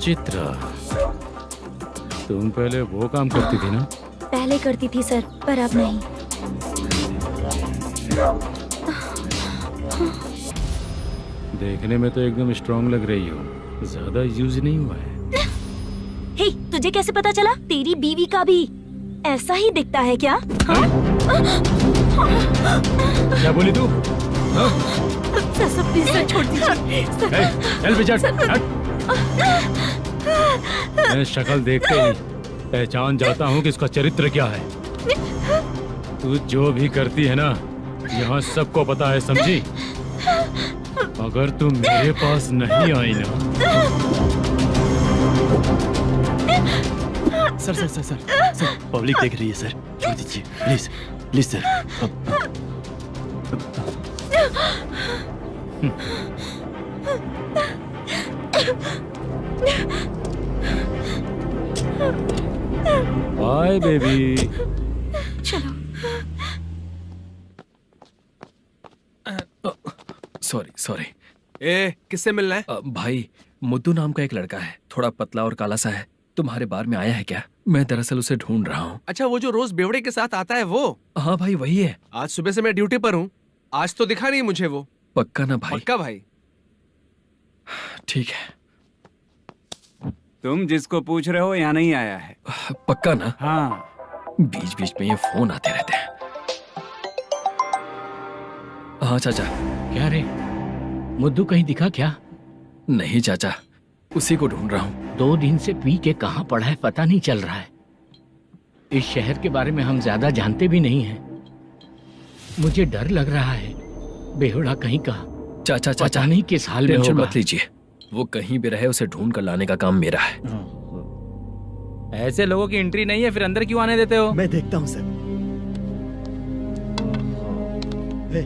चित्रा, तुम पहले वो काम करती थी ना? पहले करती थी सर, पर अब नहीं। देखने में तो एकदम स्ट्रांग लग रही हो, ज्यादा यूज नहीं हुआ है। हे, तुझे कैसे पता चला? तेरी बीवी का भी ऐसा ही दिखता है क्या? हाँ? क्या बोली तू? सर प्लीज सर, छोड़ दीजिए। चल विजट, हट। मैं शक्ल देखते ही पहचान जाता हूँ कि इसका चरित्र क्या है। तू जो भी करती है ना, यहाँ सबको पता है, समझी? अगर तू मेरे पास नहीं आई ना। Sir sir sir sir sir, public देख रही है सर, छोड़ दीजिए please please sir. Bye baby. चलो। Sorry sorry. ए, किससे मिलना है? भाई, मुद्दू नाम का एक लड़का है, थोड़ा पतला और काला सा है। तुम्हारे बार में आया है क्या? मैं दरअसल उसे ढूंढ रहा हूँ। अच्छा, वो जो रोज बेवड़े के साथ आता है वो? हाँ भाई, वही है। आज सुबह से मैं ड्यूटी पर हूँ, आज तो दिखा नहीं मुझे वो। पक्का ना भाई? पक्का भाई। ठीक है। तुम जिसको पूछ रहे हो यहाँ नहीं आया है। पक्का ना? हाँ। बीच बीच में ये फोन आते रहते हैं। हाँ चाचा। क्या रे, मुद्दू कहीं दिखा क्या? नहीं चाचा, उसी को ढूंढ रहा हूँ। 2 दिन से पी के कहाँ पड़ा है पता नहीं चल रहा है। इस शहर के बारे में हम ज्यादा जानते भी नहीं हैं। मुझे डर लग रहा है, बेहुड़ा कहीं का। चाचा चाचा पता नहीं किस हाल में टेंशन होगा। मत लीजिए, वो कहीं भी रहे उसे ढूंढ कर लाने का काम मेरा है। ऐसे लोगों की एंट्री नहीं है, फिर अंदर क्यों आने देते हो? मैं देखता हूँ सर। अरे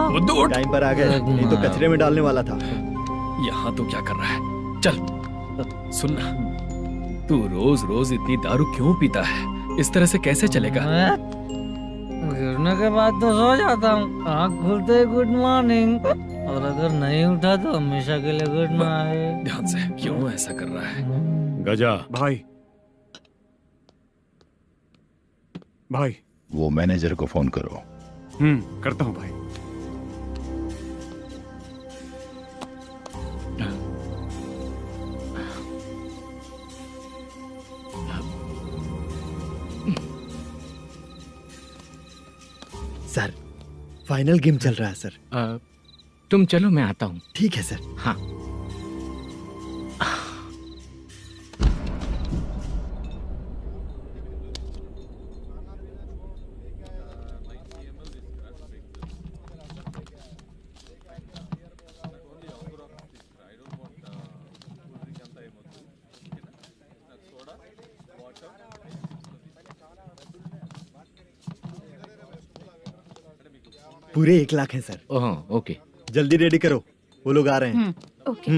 मुद्दू टाइम पर आ गए, नहीं तो कचरे में डालने वाला था। यहाँ तो क्या कर रहा है? चल सुनना, तू रोज रोज इतनी दारू क्यों पीता है? इस तरह से कैसे चलेगा? गिरने के बाद तो सो जाता हूँ, आँख खुलते ही गुड मॉर्निंग, और अगर नहीं उठा तो हमेशा के लिए गुड नाइट। ध्यान से, क्यों ऐसा कर रहा है? गजा भाई, भाई वो मैनेजर को फोन करो। करता हूँ भाई। सर फाइनल गेम चल रहा है सर। तुम चलो, मैं आता हूँ। ठीक है सर। हाँ। पूरे 1 लाख हैं सर। ओह ओके, जल्दी रेडी करो, वो लोग आ रहे हैं। ओके।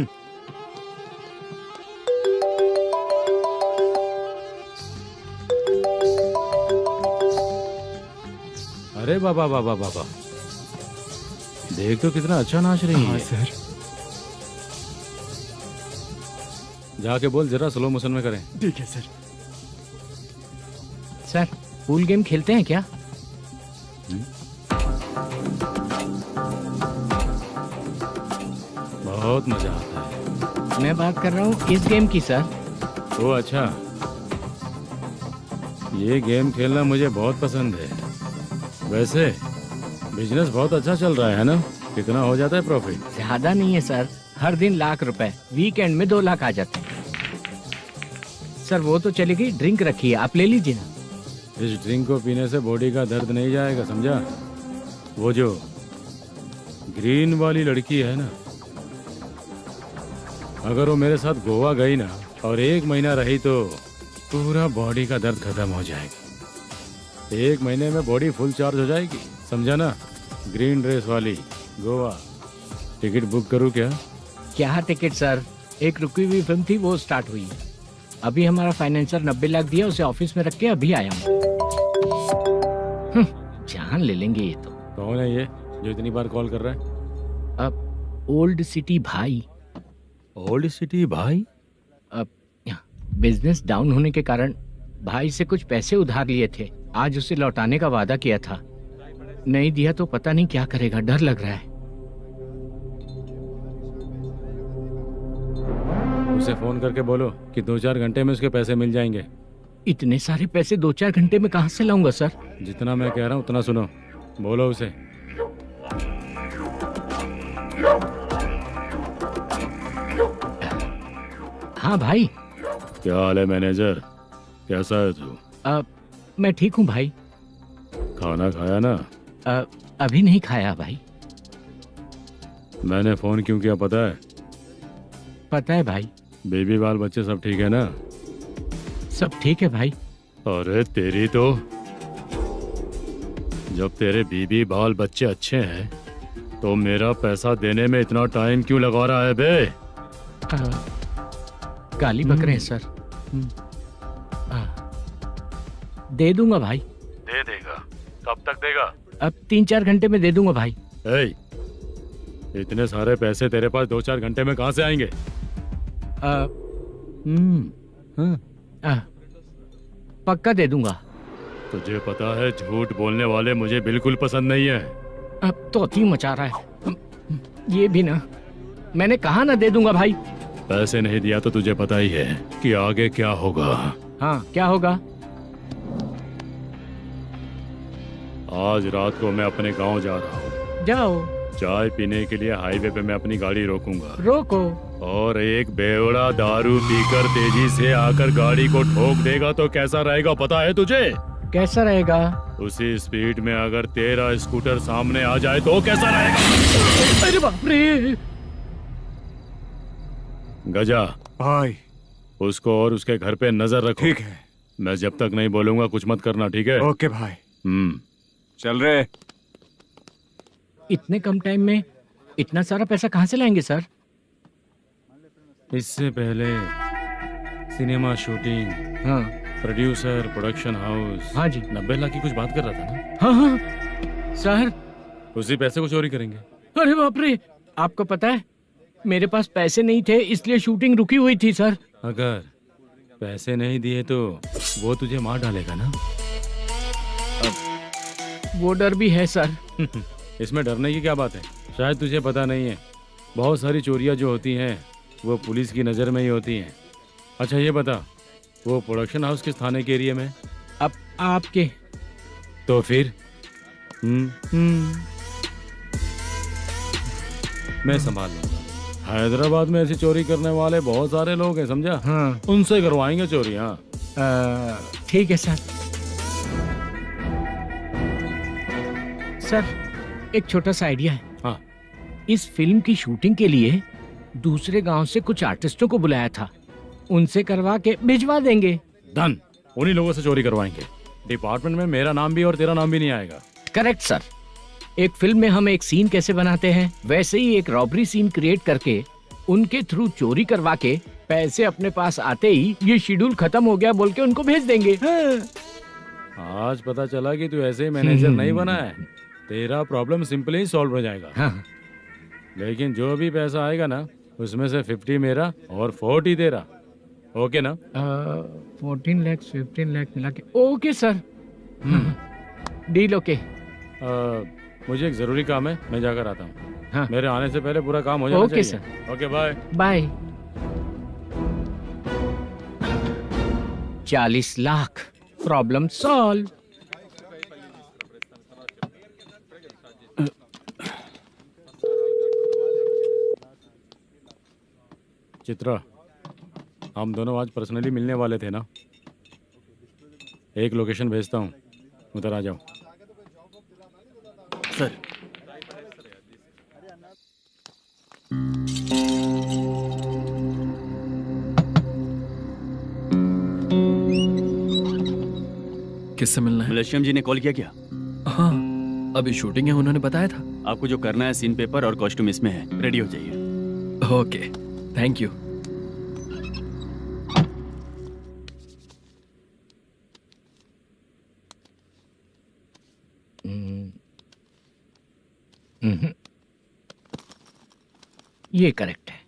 अरे बाबा बाबा बाबा, देख तो कितना अच्छा नाच रही है। सर जाके बोल जरा स्लो मोशन में करें। ठीक है सर। सर पूल गेम खेलते हैं क्या? बहुत मजा आता है। मैं बात कर रहा हूँ इस गेम की सर। ओ अच्छा, ये गेम खेलना मुझे बहुत पसंद है। वैसे बिजनेस बहुत अच्छा चल रहा है ना? कितना हो जाता है प्रॉफिट? ज्यादा नहीं है सर, हर दिन लाख रुपए, वीकेंड में 2 लाख आ जाते हैं। सर वो तो चली गई, ड्रिंक रखी है, आप ले लीजिए ना। इस ड्रिंक को पीने से बॉडी का दर्द नहीं जाएगा, समझा? वो जो ग्रीन वाली लड़की है ना, अगर वो मेरे साथ गोवा गई ना और 1 महीना रही तो पूरा बॉडी का दर्द खत्म हो जाएगी। 1 महीने में बॉडी फुल चार्ज हो जाएगी, समझा ना? ग्रीन ड्रेस वाली, गोवा। टिकट बुक करूँ क्या? क्या टिकट सर, एक रुकी हुई फिल्म थी वो स्टार्ट हुई है। अभी हमारा फाइनेंसर 90 लाख दिया, उसे ऑफिस में रख के अभी आया हूँ। जान ले लेंगे ये तो। कौन है ये जो इतनी बार कॉल कर रहा है? अब ओल्ड सिटी भाई। ओल्ड सिटी भाई? अब बिजनेस डाउन होने के कारण भाई से कुछ पैसे उधार लिए थे, आज उसे लौटाने का वादा किया था। नहीं दिया तो पता नहीं क्या करेगा, डर लग रहा है। उसे फोन करके बोलो कि 2-4 घंटे में उसके पैसे मिल जाएंगे। इतने सारे पैसे 2-4 घंटे में कहाँ से लाऊंगा सर? जितना मैं कह रहा हूँ उतना सुनो, बोलो उसे। हाँ भाई। क्या हाल है मैनेजर, कैसा है तू? मैं ठीक हूँ भाई। खाना खाया ना? अभी नहीं खाया भाई। मैंने फोन क्यों किया पता है? पता है भाई। बेबी बाल बच्चे सब ठीक है ना? सब ठीक है भाई। अरे तेरी तो, जब तेरे बीबी बाल बच्चे अच्छे हैं तो मेरा पैसा देने में इतना टाइम क्यों लगा रहा है बे? गाली बक रहे हैं सर। दे दूंगा भाई। दे देगा? कब तक देगा? अब 3-4 घंटे में दे दूंगा भाई। इतने सारे पैसे तेरे पास 2-4 घंटे में कहाँ से आएंगे? पक्का दे दूंगा। तुझे पता है झूठ बोलने वाले मुझे बिल्कुल पसंद नहीं है। अब तोती मचा रहा है ये भी ना। मैंने कहा ना दे दूंगा भाई। पैसे नहीं दिया तो तुझे पता ही है कि आगे क्या होगा। हाँ क्या होगा? आज रात को मैं अपने गांव जा रहा हूँ। जाओ। चाय पीने के लिए हाईवे पे मैं अपनी गाड़ी रोकूंगा। रोको। और एक बेवड़ा दारू पीकर तेजी से आकर गाड़ी को ठोक देगा तो कैसा रहेगा पता है तुझे? कैसा रहेगा? उसी स्पीड में अगर तेरा स्कूटर सामने आ जाए तो कैसा रहेगा? अरे बाप रे। गजा भाई, उसको और उसके घर पे नजर रखो। ठीक है। मैं जब तक नहीं बोलूंगा कुछ मत करना, ठीक है? ओके भाई। चल रहे। इतने कम टाइम में इतना सारा पैसा कहाँ से लाएंगे सर? इससे पहले सिनेमा शूटिंग, हाँ, प्रोड्यूसर, प्रोडक्शन हाउस, हाँ जी, 90 लाख की कुछ बात कर रहा था ना? हाँ हाँ सर। उसी पैसे को चोरी करेंगे। अरे बाप रे, आपको पता है मेरे पास पैसे नहीं थे इसलिए शूटिंग रुकी हुई थी सर। अगर पैसे नहीं दिए तो वो तुझे मार डालेगा ना? वो डर भी है सर। इसमें डरने की क्या बात है? शायद तुझे पता नहीं है, बहुत सारी चोरियां जो होती हैं वो पुलिस की नज़र में ही होती हैं। अच्छा ये बता, वो प्रोडक्शन हाउस किस थाने के एरिया में? अब आपके। तो फिर मैं संभाल लूंगा। हैदराबाद में ऐसी चोरी करने वाले बहुत सारे लोग हैं, समझा? हाँ। उनसे करवाएंगे चोरी। हाँ ठीक है सर। सर एक छोटा सा आइडिया है। हाँ। इस फिल्म की शूटिंग के लिए दूसरे गांव से कुछ आर्टिस्टों को बुलाया था, उनसे करवा के भिजवा देंगे। डन, उन्हीं लोगों से चोरी करवाएंगे। डिपार्टमेंट में मेरा नाम भी और तेरा नाम भी नहीं आएगा। Correct sir. एक फिल्म में हम एक सीन कैसे बनाते हैं वैसे ही एक रॉबरी सीन क्रिएट करके उनके थ्रू चोरी करवा के पैसे अपने पास आते ही ये शेड्यूल खत्म हो गया बोल के उनको भेज देंगे। आज पता चला कि तू ऐसे ही मैनेजर नहीं बना है। तेरा प्रॉब्लम सिंपली ही सॉल्व हो जाएगा। हाँ। लेकिन जो भी पैसा आएगा ना उसमें से 50 मेरा और 40 तेरा। ओके ना? 14 लाख 15 लाख मिला के। Okay sir. Deal okay. मुझे एक जरूरी काम है, मैं जाकर आता हूँ। हाँ। मेरे आने से पहले पूरा काम हो जाना ओके चाहिए। Sir. Okay bye. Bye. 40 lakh, problem solve. Chitra, हम दोनों आज पर्सनली मिलने वाले थे ना? एक लोकेशन भेजता हूँ, उधर आ जाओ। सर। किससे मिलना है? मलेशियम जी ने कॉल किया क्या? हाँ, अभी शूटिंग है, उन्होंने बताया था। आपको जो करना है सीन पेपर और कॉस्ट्यूम इसमें है, रेडी हो जाइए। Okay, thank you. ये करेक्ट है।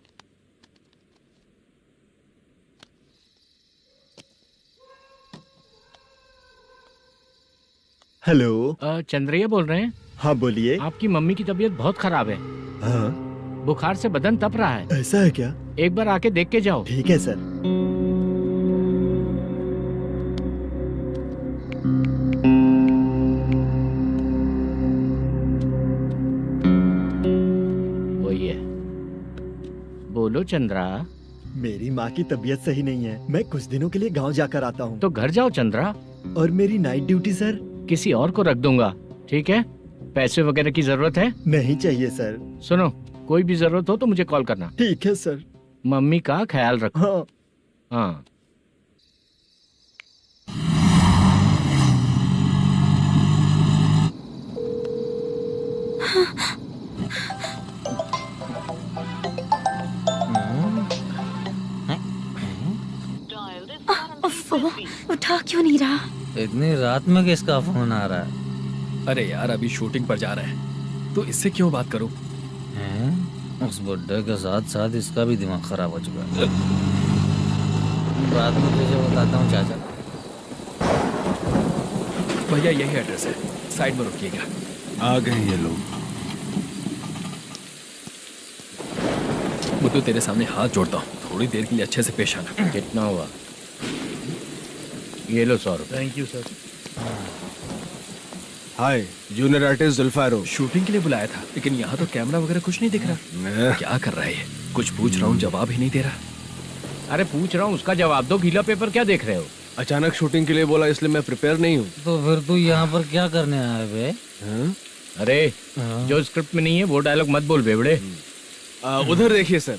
हेलो। चंद्रैया बोल रहे हैं? हाँ बोलिए। आपकी मम्मी की तबीयत बहुत खराब है। हाँ। बुखार से बदन तप रहा है। ऐसा है क्या? एक बार आके देख के जाओ। ठीक है सर। वही है। बोलो चंद्रा। मेरी माँ की तबीयत सही नहीं है, मैं कुछ दिनों के लिए गांव जाकर आता हूँ। तो घर जाओ चंद्रा। और मेरी नाइट ड्यूटी सर? किसी और को रख दूंगा, ठीक है? पैसे वगैरह की जरूरत है? नहीं चाहिए सर। सुनो, कोई भी जरूरत हो तो मुझे कॉल करना। ठीक है सर। मम्मी का ख्याल रखो। हाँ। हाँ। उठा क्यों नहीं रहा? इतनी रात में किसका फोन आ रहा है? अरे यार, अभी शूटिंग पर जा रहे हैं तो इससे क्यों बात करूं? उस बुड्ढे के साथ साथ इसका भी दिमाग खराब हो चुका है। बाद में तुझे बताता हूँ चाचा। भैया यही एड्रेस है, साइड में रुकिएगा। आ गए ये लोग। मुझे तेरे सामने हाथ जोड़ता हूँ, थोड़ी देर के लिए अच्छे से पेश आना। कितना हुआ? ये लो 100 रुपए। Thank you sir. Hi, junior artist जुल्फारो। शूटिंग के लिए बुलाया था, लेकिन यहाँ तो कैमरा वगैरह कुछ नहीं दिख रहा। क्या कर रहा है ये? कुछ पूछ रहा हूँ, जवाब ही नहीं दे रहा। अरे पूछ रहा हूँ, उसका जवाब दो। गीला पेपर क्या देख रहे हो? अचानक शूटिंग के लिए बोला, इसलिए मैं प्रिपेयर नहीं हूँ। तो फिर तू यहाँ पर क्या करने आया बे? अरे जो स्क्रिप्ट में नहीं है वो डायलॉग मत बोल बेवड़े। उधर देखिए सर।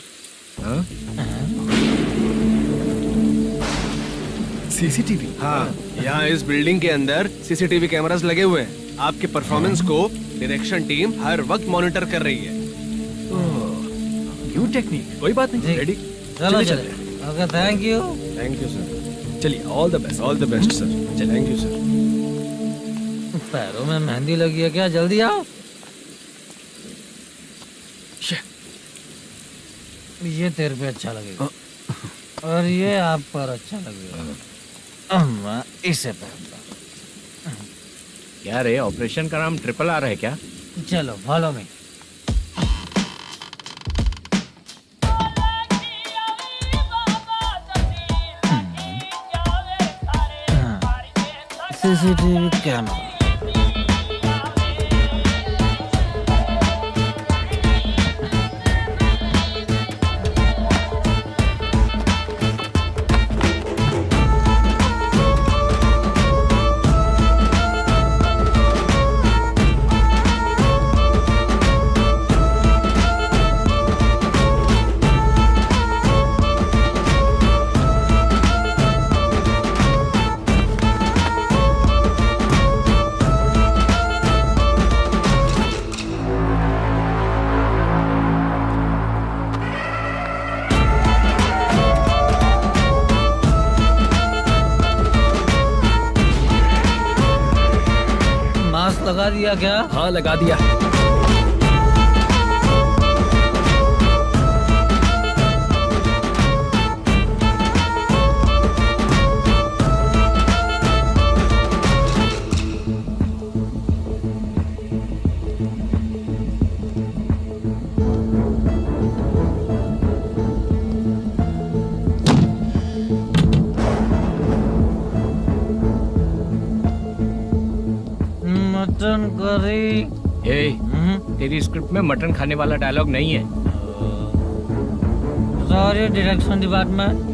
सीसीटीवी? हाँ, यहाँ इस बिल्डिंग के अंदर सीसीटीवी कैमरास लगे हुए हैं। आपके परफॉर्मेंस को डायरेक्शन टीम हर वक्त मॉनिटर कर रही है। न्यू टेक्निक, कोई बात नहीं, रेडी। चलो चले। Okay, thank you sir. चलिए, all the best. All the best sir. Thank you sir. पैरों में मेहंदी लगी है क्या? जल्दी आओ। ये तेरे पे अच्छा लगेगा और ये आप पर अच्छा लगेगा। मैं इसे पहनता। क्या रे, ऑपरेशन का नाम ट्रिपल आर है क्या? चलो follow me. CCTV camera. Mask लगा दिया क्या? हाँ, लगा दिया। Mutton curry. तेरी स्क्रिप्ट में मटन खाने वाला डायलॉग नहीं है। Sorry direction department.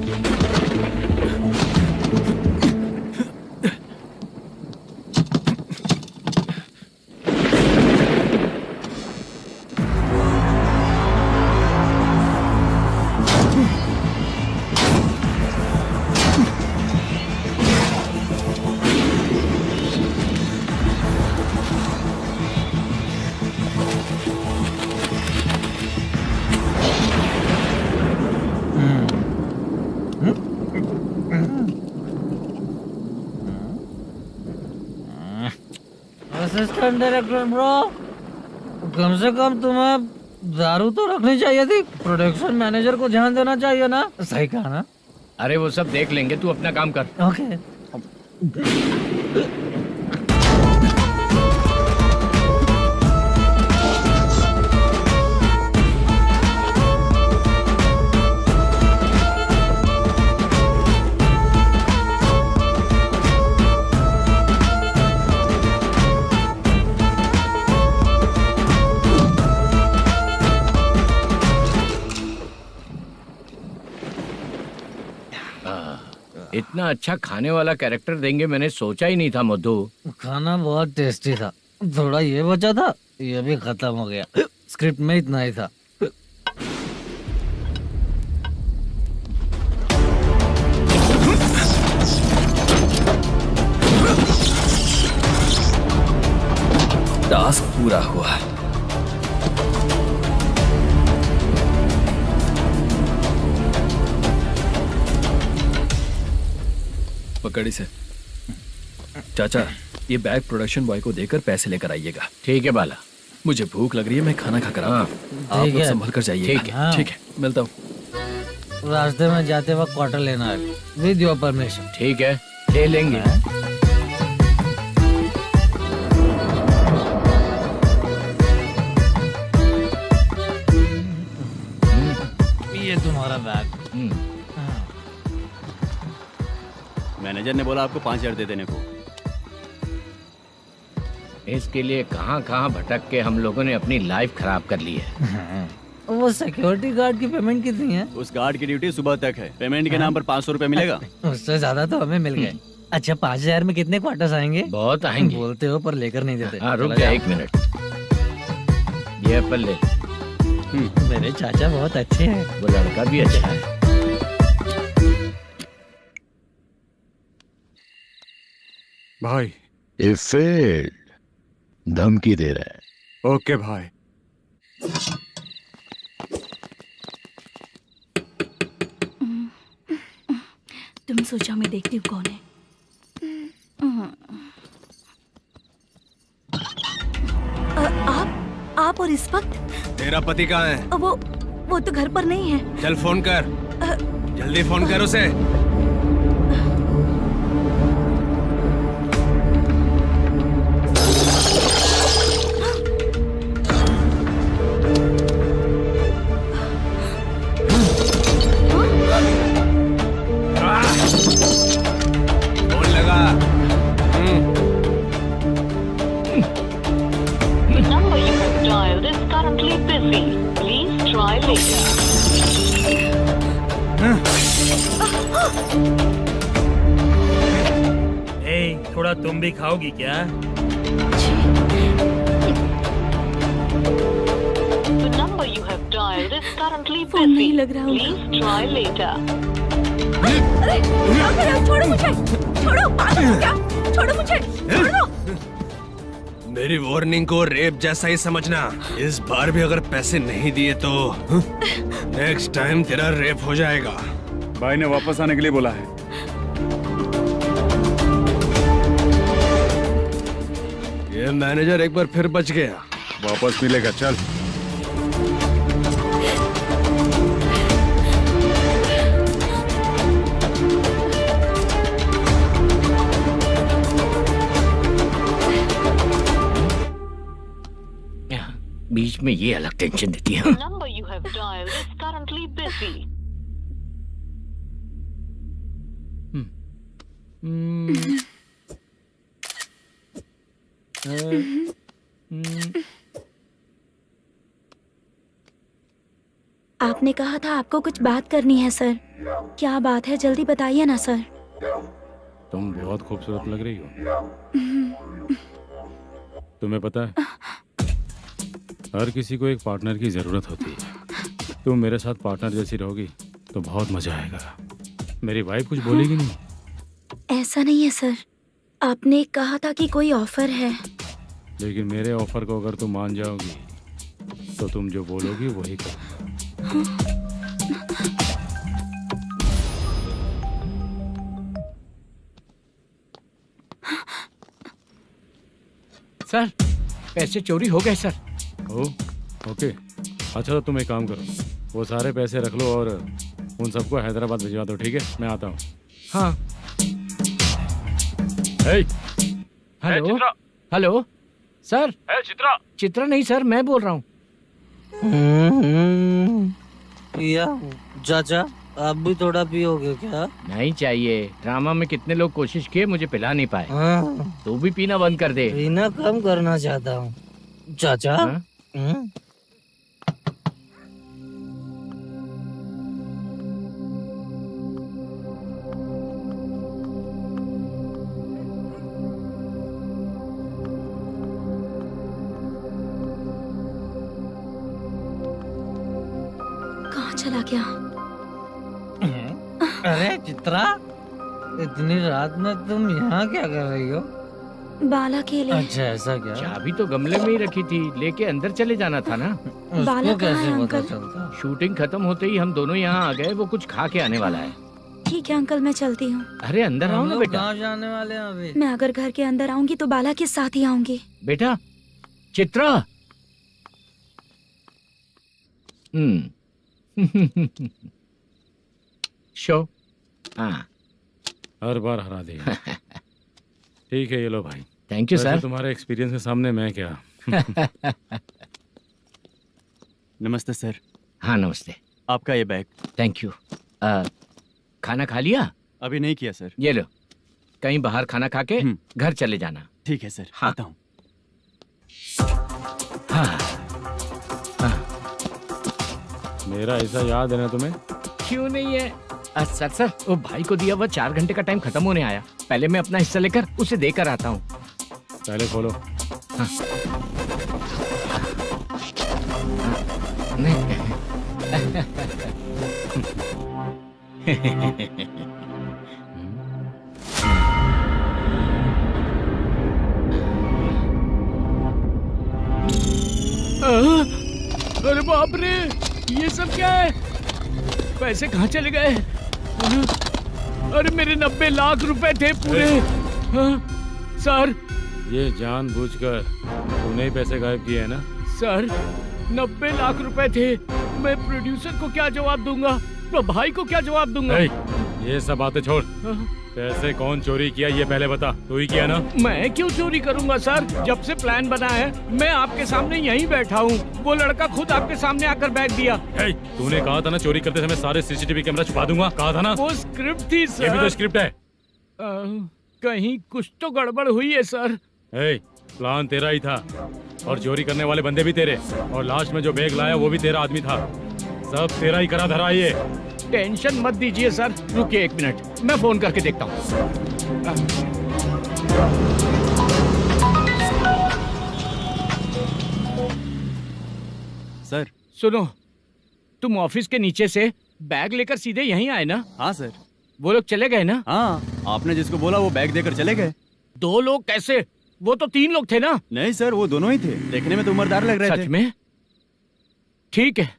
Assistant director bro, कम से कम तुम्हें दारू तो रखनी चाहिए थी। प्रोडक्शन मैनेजर को ध्यान देना चाहिए ना। सही कहा ना? अरे वो सब देख लेंगे, तू अपना काम कर। ओके। इतना अच्छा खाने वाला कैरेक्टर देंगे मैंने सोचा ही नहीं था मधु। खाना बहुत टेस्टी था। थोड़ा ये बचा था, ये भी खत्म हो गया। स्क्रिप्ट में इतना ही था। टास्क पूरा हुआ। पकड़ी से। चाचा, ये बैग प्रोडक्शन बॉय को देकर पैसे लेकर आइएगा। ठीक है बाला। मुझे भूख लग रही है, मैं खाना खाकर आता हूँ। आप ठीक लोग है। संभल कर जाइएगा। ठीक है। ठीक है, मिलता हूँ। रास्ते में जाते वक्त क्वार्टर लेना है, विद योर परमिशन। ठीक है, ले लेंगे। ये तुम्हारा बैग। मैनेजर ने बोला आपको 5,000 दे देने को। इसके लिए कहाँ कहाँ भटक के हम लोगों ने अपनी लाइफ खराब कर ली है। वो सिक्योरिटी गार्ड की पेमेंट कितनी है? उस गार्ड की ड्यूटी सुबह तक है। पेमेंट के नाम पर 500 रुपए मिलेगा। उससे ज्यादा तो हमें मिल गए। अच्छा 5000 में कितने क्वार्टर्स आएंगे? बहुत आएंगे। बोलते हो पर लेकर नहीं देते। हाँ रुक जा 1 मिनट, ये एप्पल ले। मेरे चाचा बहुत अच्छे हैं। वो लड़का भी अच्छा है। भाई ये फेल्ड, धमकी दे रहा है। ओके भाई। तुम सोचो मैं देखती हूँ कौन है। आप और इस वक्त? तेरा पति कहाँ है? वो तो घर पर नहीं है। चल फोन कर, जल्दी फोन कर उसे। फोन लगा। number you have dialed is currently busy. Please try later. थोड़ा तुम भी खाओगी क्या? The number you have dialed is currently phone नहीं busy. लग रहा होगा। Please try later. अरे क्या कर रहे हो? छोड़ो मुझे, छोड़ो, पागल हो क्या? छोड़ो मुझे, छोड़ो। मेरी वार्निंग को रेप जैसा ही समझना। इस बार भी अगर पैसे नहीं दिए तो नेक्स्ट टाइम तेरा रेप हो जाएगा। भाई ने वापस आने के लिए बोला है। ये मैनेजर एक बार फिर बच गया। वापस मिलेगा, चल। बीच में ये अलग टेंशन देती है। The number you have dialed is currently busy. आपने कहा था आपको कुछ बात करनी है सर। क्या बात है, जल्दी बताइए ना सर। तुम बहुत खूबसूरत लग रही हो। तुम्हें पता है, हर किसी को एक पार्टनर की जरूरत होती है। तुम मेरे साथ पार्टनर जैसी रहोगी तो बहुत मजा आएगा। मेरी वाइफ कुछ बोलेगी नहीं? ऐसा नहीं है सर, आपने कहा था कि कोई ऑफर है। लेकिन मेरे ऑफर को अगर तुम मान जाओगी तो तुम जो बोलोगी वही करूँगा। सर पैसे चोरी हो गए सर। ओके, अच्छा तो तुम एक काम करो, वो सारे पैसे रख लो और उन सबको हैदराबाद भिजवा दो, ठीक है? मैं आता हूँ। हाँ। Hey, hello hello sir. Chitra? Chitra नहीं सर, मैं बोल रहा हूँ। या चाचा आप भी थोड़ा पियोगे क्या? नहीं चाहिए। ड्रामा में कितने लोग कोशिश किए, मुझे पिला नहीं पाए। तू भी पीना बंद कर दे। पीना कम करना चाहता हूँ चाचा। कहाँ चला गया? अरे चित्रा, इतनी रात में तुम यहाँ क्या कर रही हो? बाला के लिए। अच्छा ऐसा क्या? चाबी तो गमले में ही रखी थी, लेके अंदर चले जाना था ना। बाला कैसे कहाँ है पता अंकल? चलता? शूटिंग खत्म होते ही हम दोनों यहाँ आ गए। वो कुछ खा के आने वाला है। ठीक है अंकल, मैं चलती हूँ। अरे अंदर आओ ना बेटा। कहाँ जाने वाले हैं अभी? मैं अगर घर के अंदर आऊंगी तो बाला के साथ ही आऊंगी। बेटा चित्रा। शो। हाँ हर बार हरा देगा। ठीक है, ये लो भाई। थैंक यू वैसे सर। तुम्हारे एक्सपीरियंस के सामने मैं क्या। नमस्ते सर। हाँ नमस्ते। आपका ये बैग। Thank you. खाना खा लिया? अभी नहीं किया सर। ये लो, कहीं बाहर खाना खा के घर चले जाना। ठीक है सर। हाँ। आता हूँ। मेरा ऐसा याद है ना तुम्हें? क्यों नहीं है? सर वो भाई को दिया हुआ 4 घंटे का टाइम खत्म होने आया। पहले मैं अपना हिस्सा लेकर उसे देकर आता हूँ। पहले खोलो। हाँ। अरे बाप रे, ये सब क्या है? पैसे कहाँ चले गए? अरे मेरे 90 लाख रुपए थे पूरे। सर, ये जानबूझकर तूने ही पैसे गायब किए हैं ना? सर 90 लाख रुपए थे। मैं प्रोड्यूसर को क्या जवाब दूंगा? तो भाई को क्या जवाब दूंगा? ये सब बातें छोड़। पैसे कौन चोरी किया ये पहले बता। तू ही किया ना? मैं क्यों चोरी करूंगा सर? जब से प्लान बना है मैं आपके सामने यहीं बैठा हूँ। वो लड़का खुद आपके सामने आकर बैग दिया। तूने कहा था ना चोरी करते समय सारे सीसीटीवी कैमरा छुपा दूंगा। कहा था ना? वो स्क्रिप्ट थी सर। ये भी तो स्क्रिप्ट है। कहीं कुछ तो गड़बड़ हुई है सर। प्लान तेरा ही था और चोरी करने वाले बंदे भी तेरे, और लास्ट में जो बैग लाया वो भी तेरा आदमी था। सब तेरा ही करा धरा। ये टेंशन मत दीजिए सर। रुकिए 1 मिनट, मैं फोन करके देखता हूँ। सर सुनो, तुम ऑफिस के नीचे से बैग लेकर सीधे यहीं आए ना? हाँ सर। वो लोग चले गए ना? हाँ, आपने जिसको बोला वो बैग देकर चले गए। 2 लोग कैसे? वो तो 3 लोग थे ना? नहीं सर, वो दोनों ही थे। देखने में तो उम्रदार लग रहे थे। सच में? ठीक है।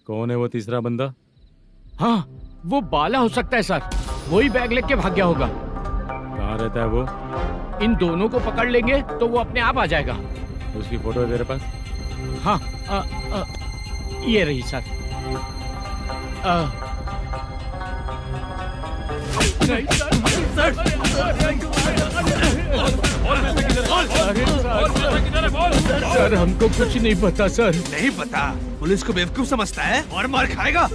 कौन है वो तीसरा बंदा? हाँ, वो बाला हो सकता है सर। वही बैग लेके भाग गया होगा। कहाँ रहता है वो? इन दोनों को पकड़ लेंगे तो वो अपने आप आ जाएगा। उसकी फोटो है तेरे पास? हाँ, ये रही सर। सर हमको कुछ नहीं पता सर। नहीं पता? पुलिस को बेवकूफ समझता है और मार खाएगा।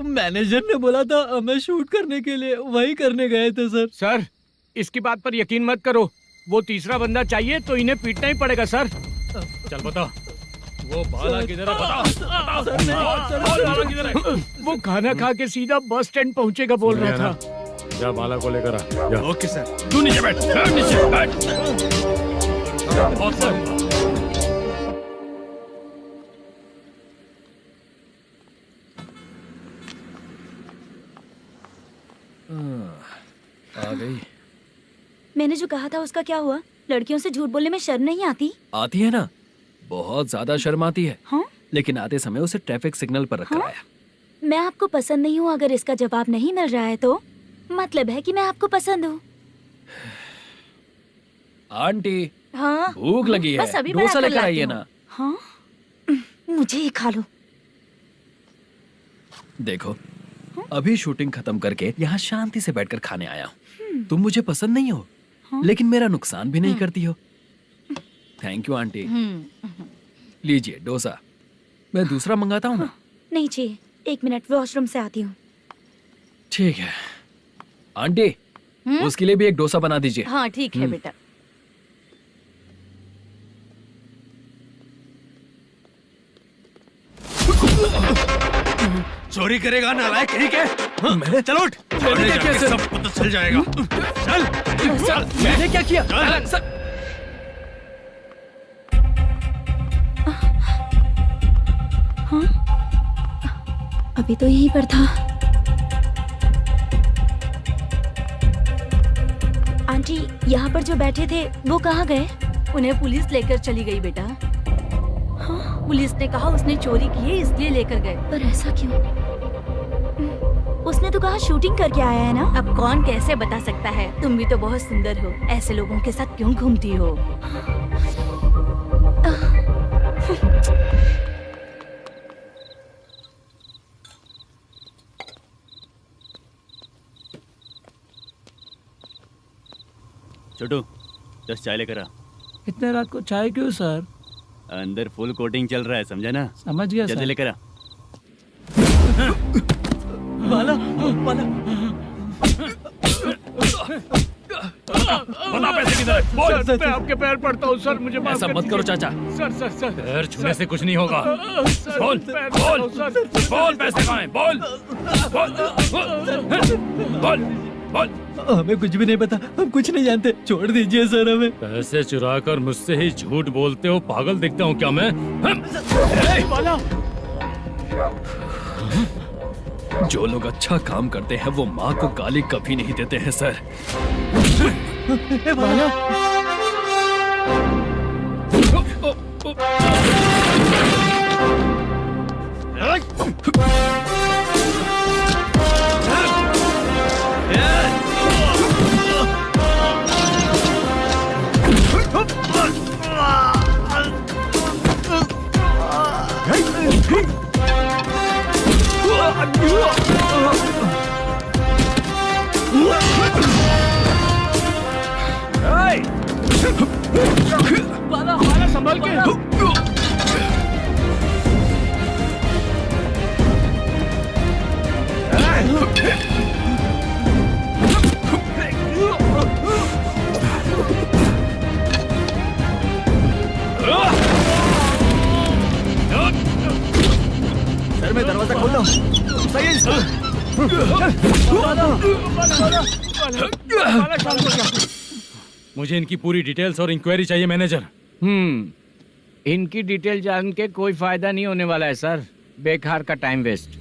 मैनेजर ने बोला था हमें शूट करने के लिए, वही करने गए थे सर। सर इसकी बात पर यकीन मत करो। वो तीसरा बंदा चाहिए तो इन्हें पीटना ही पड़ेगा सर। चल बता, वो बाला किधर है? बता। वो खाना खा के सीधा बस स्टैंड पहुंचेगा बोल रहा था। जा बाला को लेकर आ। Okay sir. तू नीचे बैठ। नीचे बैठ। आ गई। मैंने जो कहा था उसका क्या हुआ? लड़कियों से झूठ बोलने में शर्म नहीं आती? आती है ना, बहुत ज्यादा शर्म आती है। हाँ? लेकिन आते समय उसे ट्रैफिक सिग्नल पर रखकर आया। मैं आपको पसंद नहीं हूँ अगर इसका जवाब नहीं मिल रहा है तो मतलब है कि मैं आपको पसंद हूँ। आंटी, हाँ? भूख लगी है, बस अभी डोसा बनाकर लेकर लाती आइए हूँ। ना। हाँ? मुझे ही खा लो। देखो, अभी शूटिंग खत्म करके यहाँ शांति से बैठकर खाने आया हूँ। तुम मुझे पसंद नहीं हो, लेकिन मेरा नुकसान भी नहीं करती हो। Thank you aunty. लीजिए डोसा। मैं दूसरा मंगाता हूँ ना? नहीं चाहिए, 1 मिनट वॉशरूम से आती हूँ। ठीक है आंटी, उसके लिए भी एक डोसा बना दीजिए। हाँ ठीक है बेटा। चोरी करेगा नालायक कहीं के? हाँ? चल उठ। मैंने क्या किया सर? सब पता चल जाएगा। चल चल। मैंने क्या किया? सर हाँ? अभी तो यहीं पर था। आंटी, यहाँ पर जो बैठे थे वो कहाँ गए? उन्हें पुलिस लेकर चली गई बेटा। हाँ? पुलिस ने कहा उसने चोरी की है इसलिए लेकर गए। पर ऐसा क्यों? उसने तो कहा शूटिंग करके आया है ना। अब कौन कैसे बता सकता है? तुम भी तो बहुत सुंदर हो, ऐसे लोगों के साथ क्यों घूमती हो? छोटू 10 चाय लेकर आ। इतने रात को चाय क्यों सर? अंदर फुल कोटिंग चल रहा है, समझा ना? समझ गया जल्दी सर। लेकर आ। बाला, बाला। बता पैसे किधर है? बोल। सर, मैं आपके पैर पड़ता हूँ सर, मुझे माफ ऐसा कर मत करो दीजिए। चाचा। सर पैर छूने से कुछ नहीं होगा। सर, बोल पैर बोल पड़ता हूँ, सर। बोल पैसे कहाँ हैं? बोल बोल बोल। हमें कुछ भी नहीं पता, हम कुछ नहीं जानते, छोड़ दीजिए सर हमें। पैसे चुरा कर मुझसे ही झूठ बोलते हो, पागल दिखता हूँ क्या मैं? जो लोग अच्छा काम करते हैं वो माँ को गाली कभी नहीं देते हैं सर। बाला संभल के। सर मैं दरवाजा खोल रहा हूँ। सही मुझे इनकी पूरी डिटेल्स और इंक्वायरी चाहिए मैनेजर। इनकी डिटेल जान के कोई फायदा नहीं होने वाला है सर, बेकार का टाइम वेस्ट।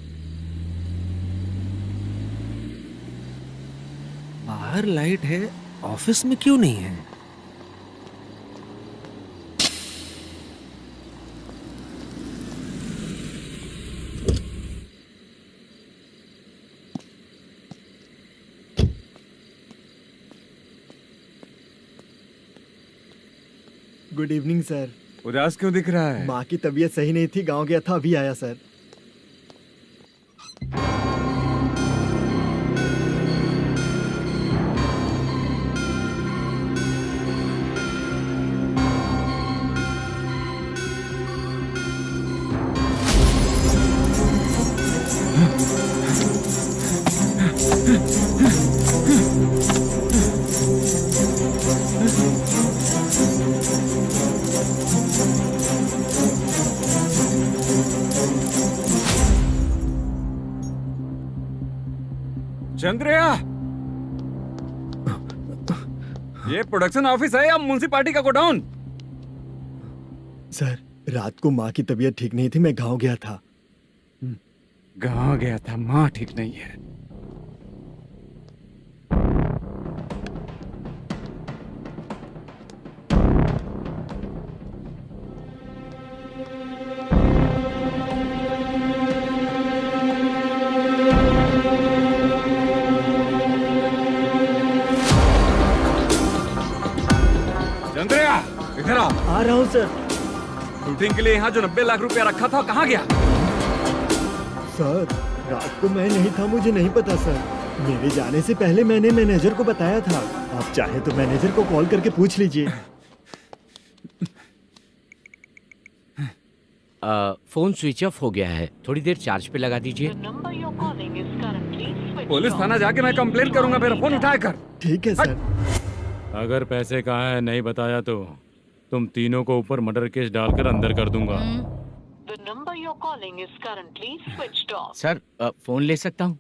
बाहर लाइट है, ऑफिस में क्यों नहीं है? Good evening sir. उदास क्यों दिख रहा है? माँ की तबीयत सही नहीं थी, गांव गया था, अभी आया सर। चंद्रया, ये प्रोडक्शन ऑफिस है या म्युनिसिपालिटी का गोडाउन? सर रात को माँ की तबीयत ठीक नहीं थी, मैं गांव गया था। गांव गया था, माँ ठीक नहीं है। चंद्रया, इधर आ रहा हूँ सर। शूटिंग के लिए यहाँ जो 90 लाख रुपया रखा था कहाँ गया? सर रात को मैं नहीं था, मुझे नहीं पता सर। मेरे जाने से पहले मैंने मैनेजर को बताया था। आप चाहे तो मैनेजर को कॉल करके पूछ लीजिए। फोन स्विच ऑफ हो गया है, थोड़ी देर चार्ज पे लगा दीजिए। पुलिस थाना जाके मैं कंप्लेन करूंगा, मेरा फोन उठाया कर। ठीक है सर। अगर पैसे कहाँ है नहीं बताया तो तुम तीनों को ऊपर मर्डर केस डालकर अंदर कर दूंगा। सर फोन ले सकता हूँ?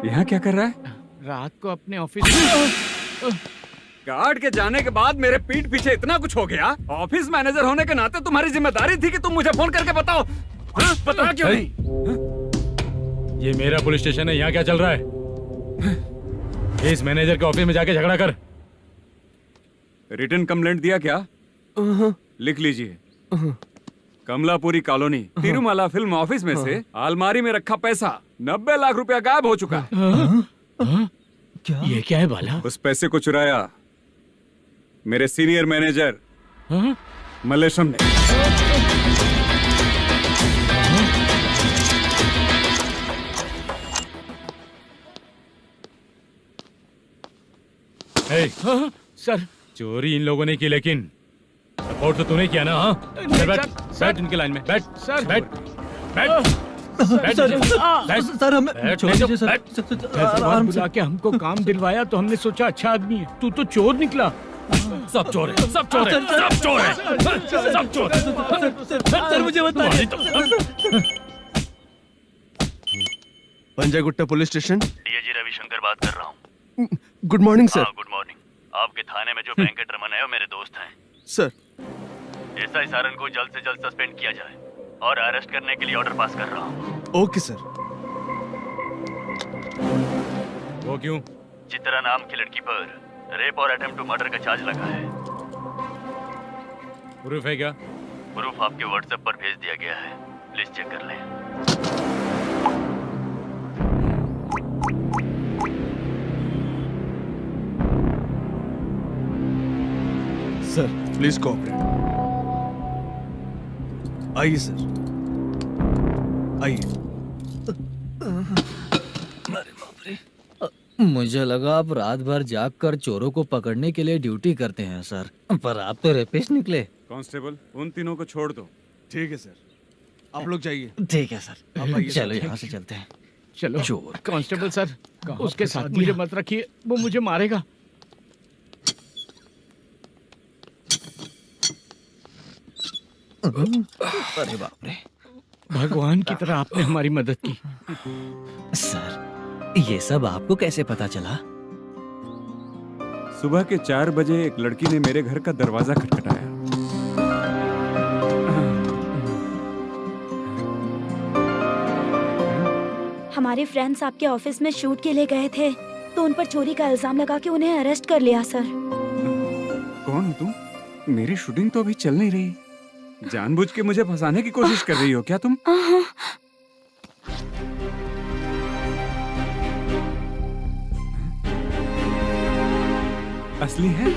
यहाँ क्या कर रहा है? रात को अपने ऑफिस गार्ड के जाने के बाद मेरे पीठ पीछे इतना कुछ हो गया। ऑफिस मैनेजर होने के नाते तुम्हारी जिम्मेदारी थी कि तुम मुझे फोन करके बताओ। हाँ? पता क्यों नहीं? ये मेरा पुलिस स्टेशन है, यहाँ क्या चल रहा है? इस मैनेजर के ऑफिस में जाके झगड़ा कर। रिटन कंप्लेंट दिया क्या? लिख लीजिए। Kamalapuri colony, Tirumala film office में से अलमारी में रखा पैसा 90 लाख रुपया गायब हो चुका है। क्या? ये क्या है बाला? उस पैसे को चुराया मेरे सीनियर मैनेजर मल्लेशम ने। हे, सर चोरी इन लोगों ने की, लेकिन सपोर्ट तो तूने किया ना? हाँ, चल बैठ, बैठ इनके लाइन में, बैठ, सर, बैठ, बैठ, सर हमें छोड़ दीजिए सर। हैदराबाद बुला के हमको काम दिलवाया तो हमने सोचा अच्छा आदमी है, तू तो चोर निकला। सब चोर है, सब चोर है, सब चोर है, सब चोर है। सर मुझे बताइए। Panjagutta police station. DAG Ravishankar बात कर रहा हूँ। Good morning sir. Good morning. आपके थाने में जो वेंकट रमन है वो मेरे दोस्त हैं। सर एसआई सारन को जल्द से जल्द सस्पेंड किया जाए और अरेस्ट करने के लिए ऑर्डर पास कर रहा हूँ। Okay sir. वो क्यों? चित्रा नाम की लड़की पर रेप और अटेम्प्ट टू मर्डर का चार्ज लगा है। प्रूफ है क्या? प्रूफ आपके व्हाट्सएप पर भेज दिया गया है, प्लीज चेक कर लें। Sir please cooperate. आइए सर, आइए। मुझे लगा आप रात भर जाग कर चोरों को पकड़ने के लिए ड्यूटी करते हैं सर, पर आप तो रेपिस्ट निकले। कांस्टेबल, उन तीनों को छोड़ दो। ठीक है सर, आप लोग जाइए। ठीक है सर, आप आइए। चलो यहाँ से चलते हैं। चलो चोर कांस्टेबल सर, उसके साथ मुझे मत रखिए, वो मुझे मारेगा। अरे बाप रे, भगवान की तरह आपने हमारी मदद की। सर ये सब आपको कैसे पता चला? सुबह के 4 बजे एक लड़की ने मेरे घर का दरवाजा खटखटाया। हमारे फ्रेंड्स आपके ऑफिस में शूट के लिए गए थे तो उन पर चोरी का इल्जाम लगा के उन्हें अरेस्ट कर लिया सर। कौन हो तुम? मेरी शूटिंग तो अभी चल नहीं रही। जानबूझ के मुझे फंसाने की कोशिश कर रही हो क्या तुम? असली है?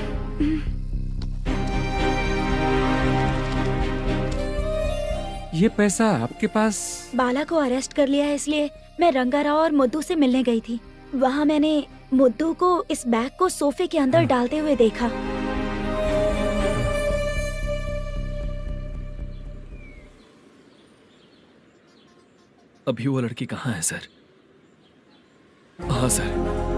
ये पैसा आपके पास? बाला को अरेस्ट कर लिया है इसलिए मैं रंगाराव और मुद्दू से मिलने गई थी। वहाँ मैंने मुद्दू को इस बैग को सोफे के अंदर डालते हुए देखा। अभी वो लड़की कहाँ है सर? हाँ सर।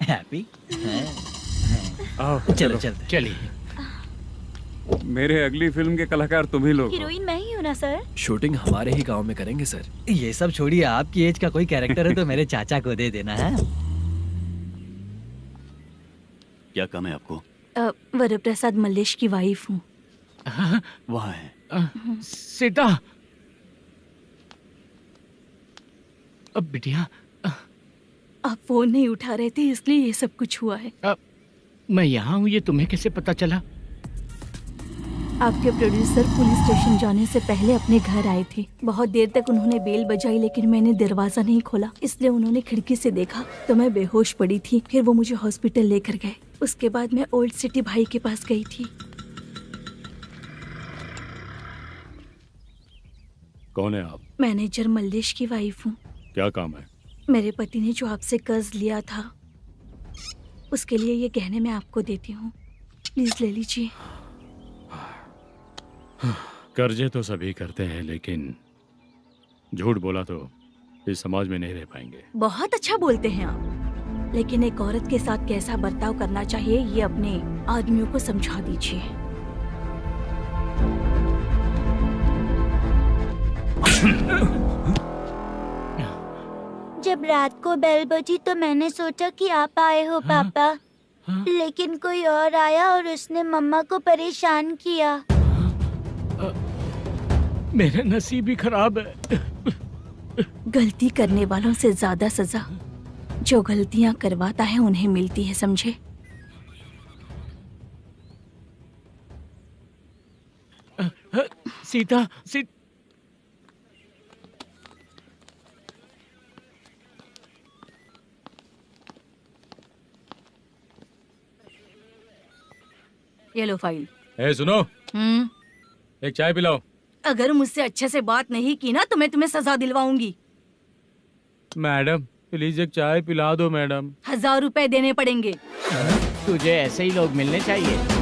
हैप्पी? चलो चलिए। मेरे अगली फिल्म के कलाकार तुम ही लोग हो। हीरोइन मैं ही हूँ ना सर? शूटिंग हमारे ही गांव में करेंगे सर। ये सब छोड़िए, आपकी एज का कोई कैरेक्टर है तो मेरे चाचा को दे देना है। क्या काम है आपको? वरप्रसाद मल्लेश की वाइफ हूँ। वहाँ है। सीता। अब बिटिया, आप फोन नहीं उठा रहे थे इसलिए ये सब कुछ हुआ है। मैं यहाँ हूँ, ये तुम्हें कैसे पता चला? आपके प्रोड्यूसर पुलिस स्टेशन जाने से पहले अपने घर आए थे। बहुत देर तक उन्होंने बेल बजाई लेकिन मैंने दरवाजा नहीं खोला, इसलिए उन्होंने खिड़की से देखा तो मैं बेहोश पड़ी थी। फिर वो मुझे हॉस्पिटल लेकर गए। उसके बाद मैं ओल्ड सिटी भाई के पास गई थी। कौन है आप? मैनेजर मल्लेश की वाइफ हूँ। क्या काम है? मेरे पति ने जो आपसे कर्ज लिया था उसके लिए ये गहने मैं आपको देती हूँ, प्लीज ले लीजिए। कर्जे तो सभी करते हैं, लेकिन झूठ बोला तो इस समाज में नहीं रह पाएंगे। बहुत अच्छा बोलते हैं आप, लेकिन एक औरत के साथ कैसा बर्ताव करना चाहिए ये अपने आदमियों को समझा दीजिए। जब रात को बेल बजी तो मैंने सोचा कि आप आए हो पापा। लेकिन कोई और आया और उसने मम्मा को परेशान किया। मेरा नसीब ही खराब है। गलती करने वालों से ज्यादा सजा जो गलतियां करवाता है उन्हें मिलती है, समझे? सीता ये लो फाइल। ए सुनो, एक चाय पिलाओ। अगर मुझसे अच्छे से बात नहीं की ना तो मैं तुम्हें सजा दिलवाऊंगी। मैडम प्लीज एक चाय पिला दो मैडम। 1000 रुपए देने पड़ेंगे। तुझे ऐसे ही लोग मिलने चाहिए।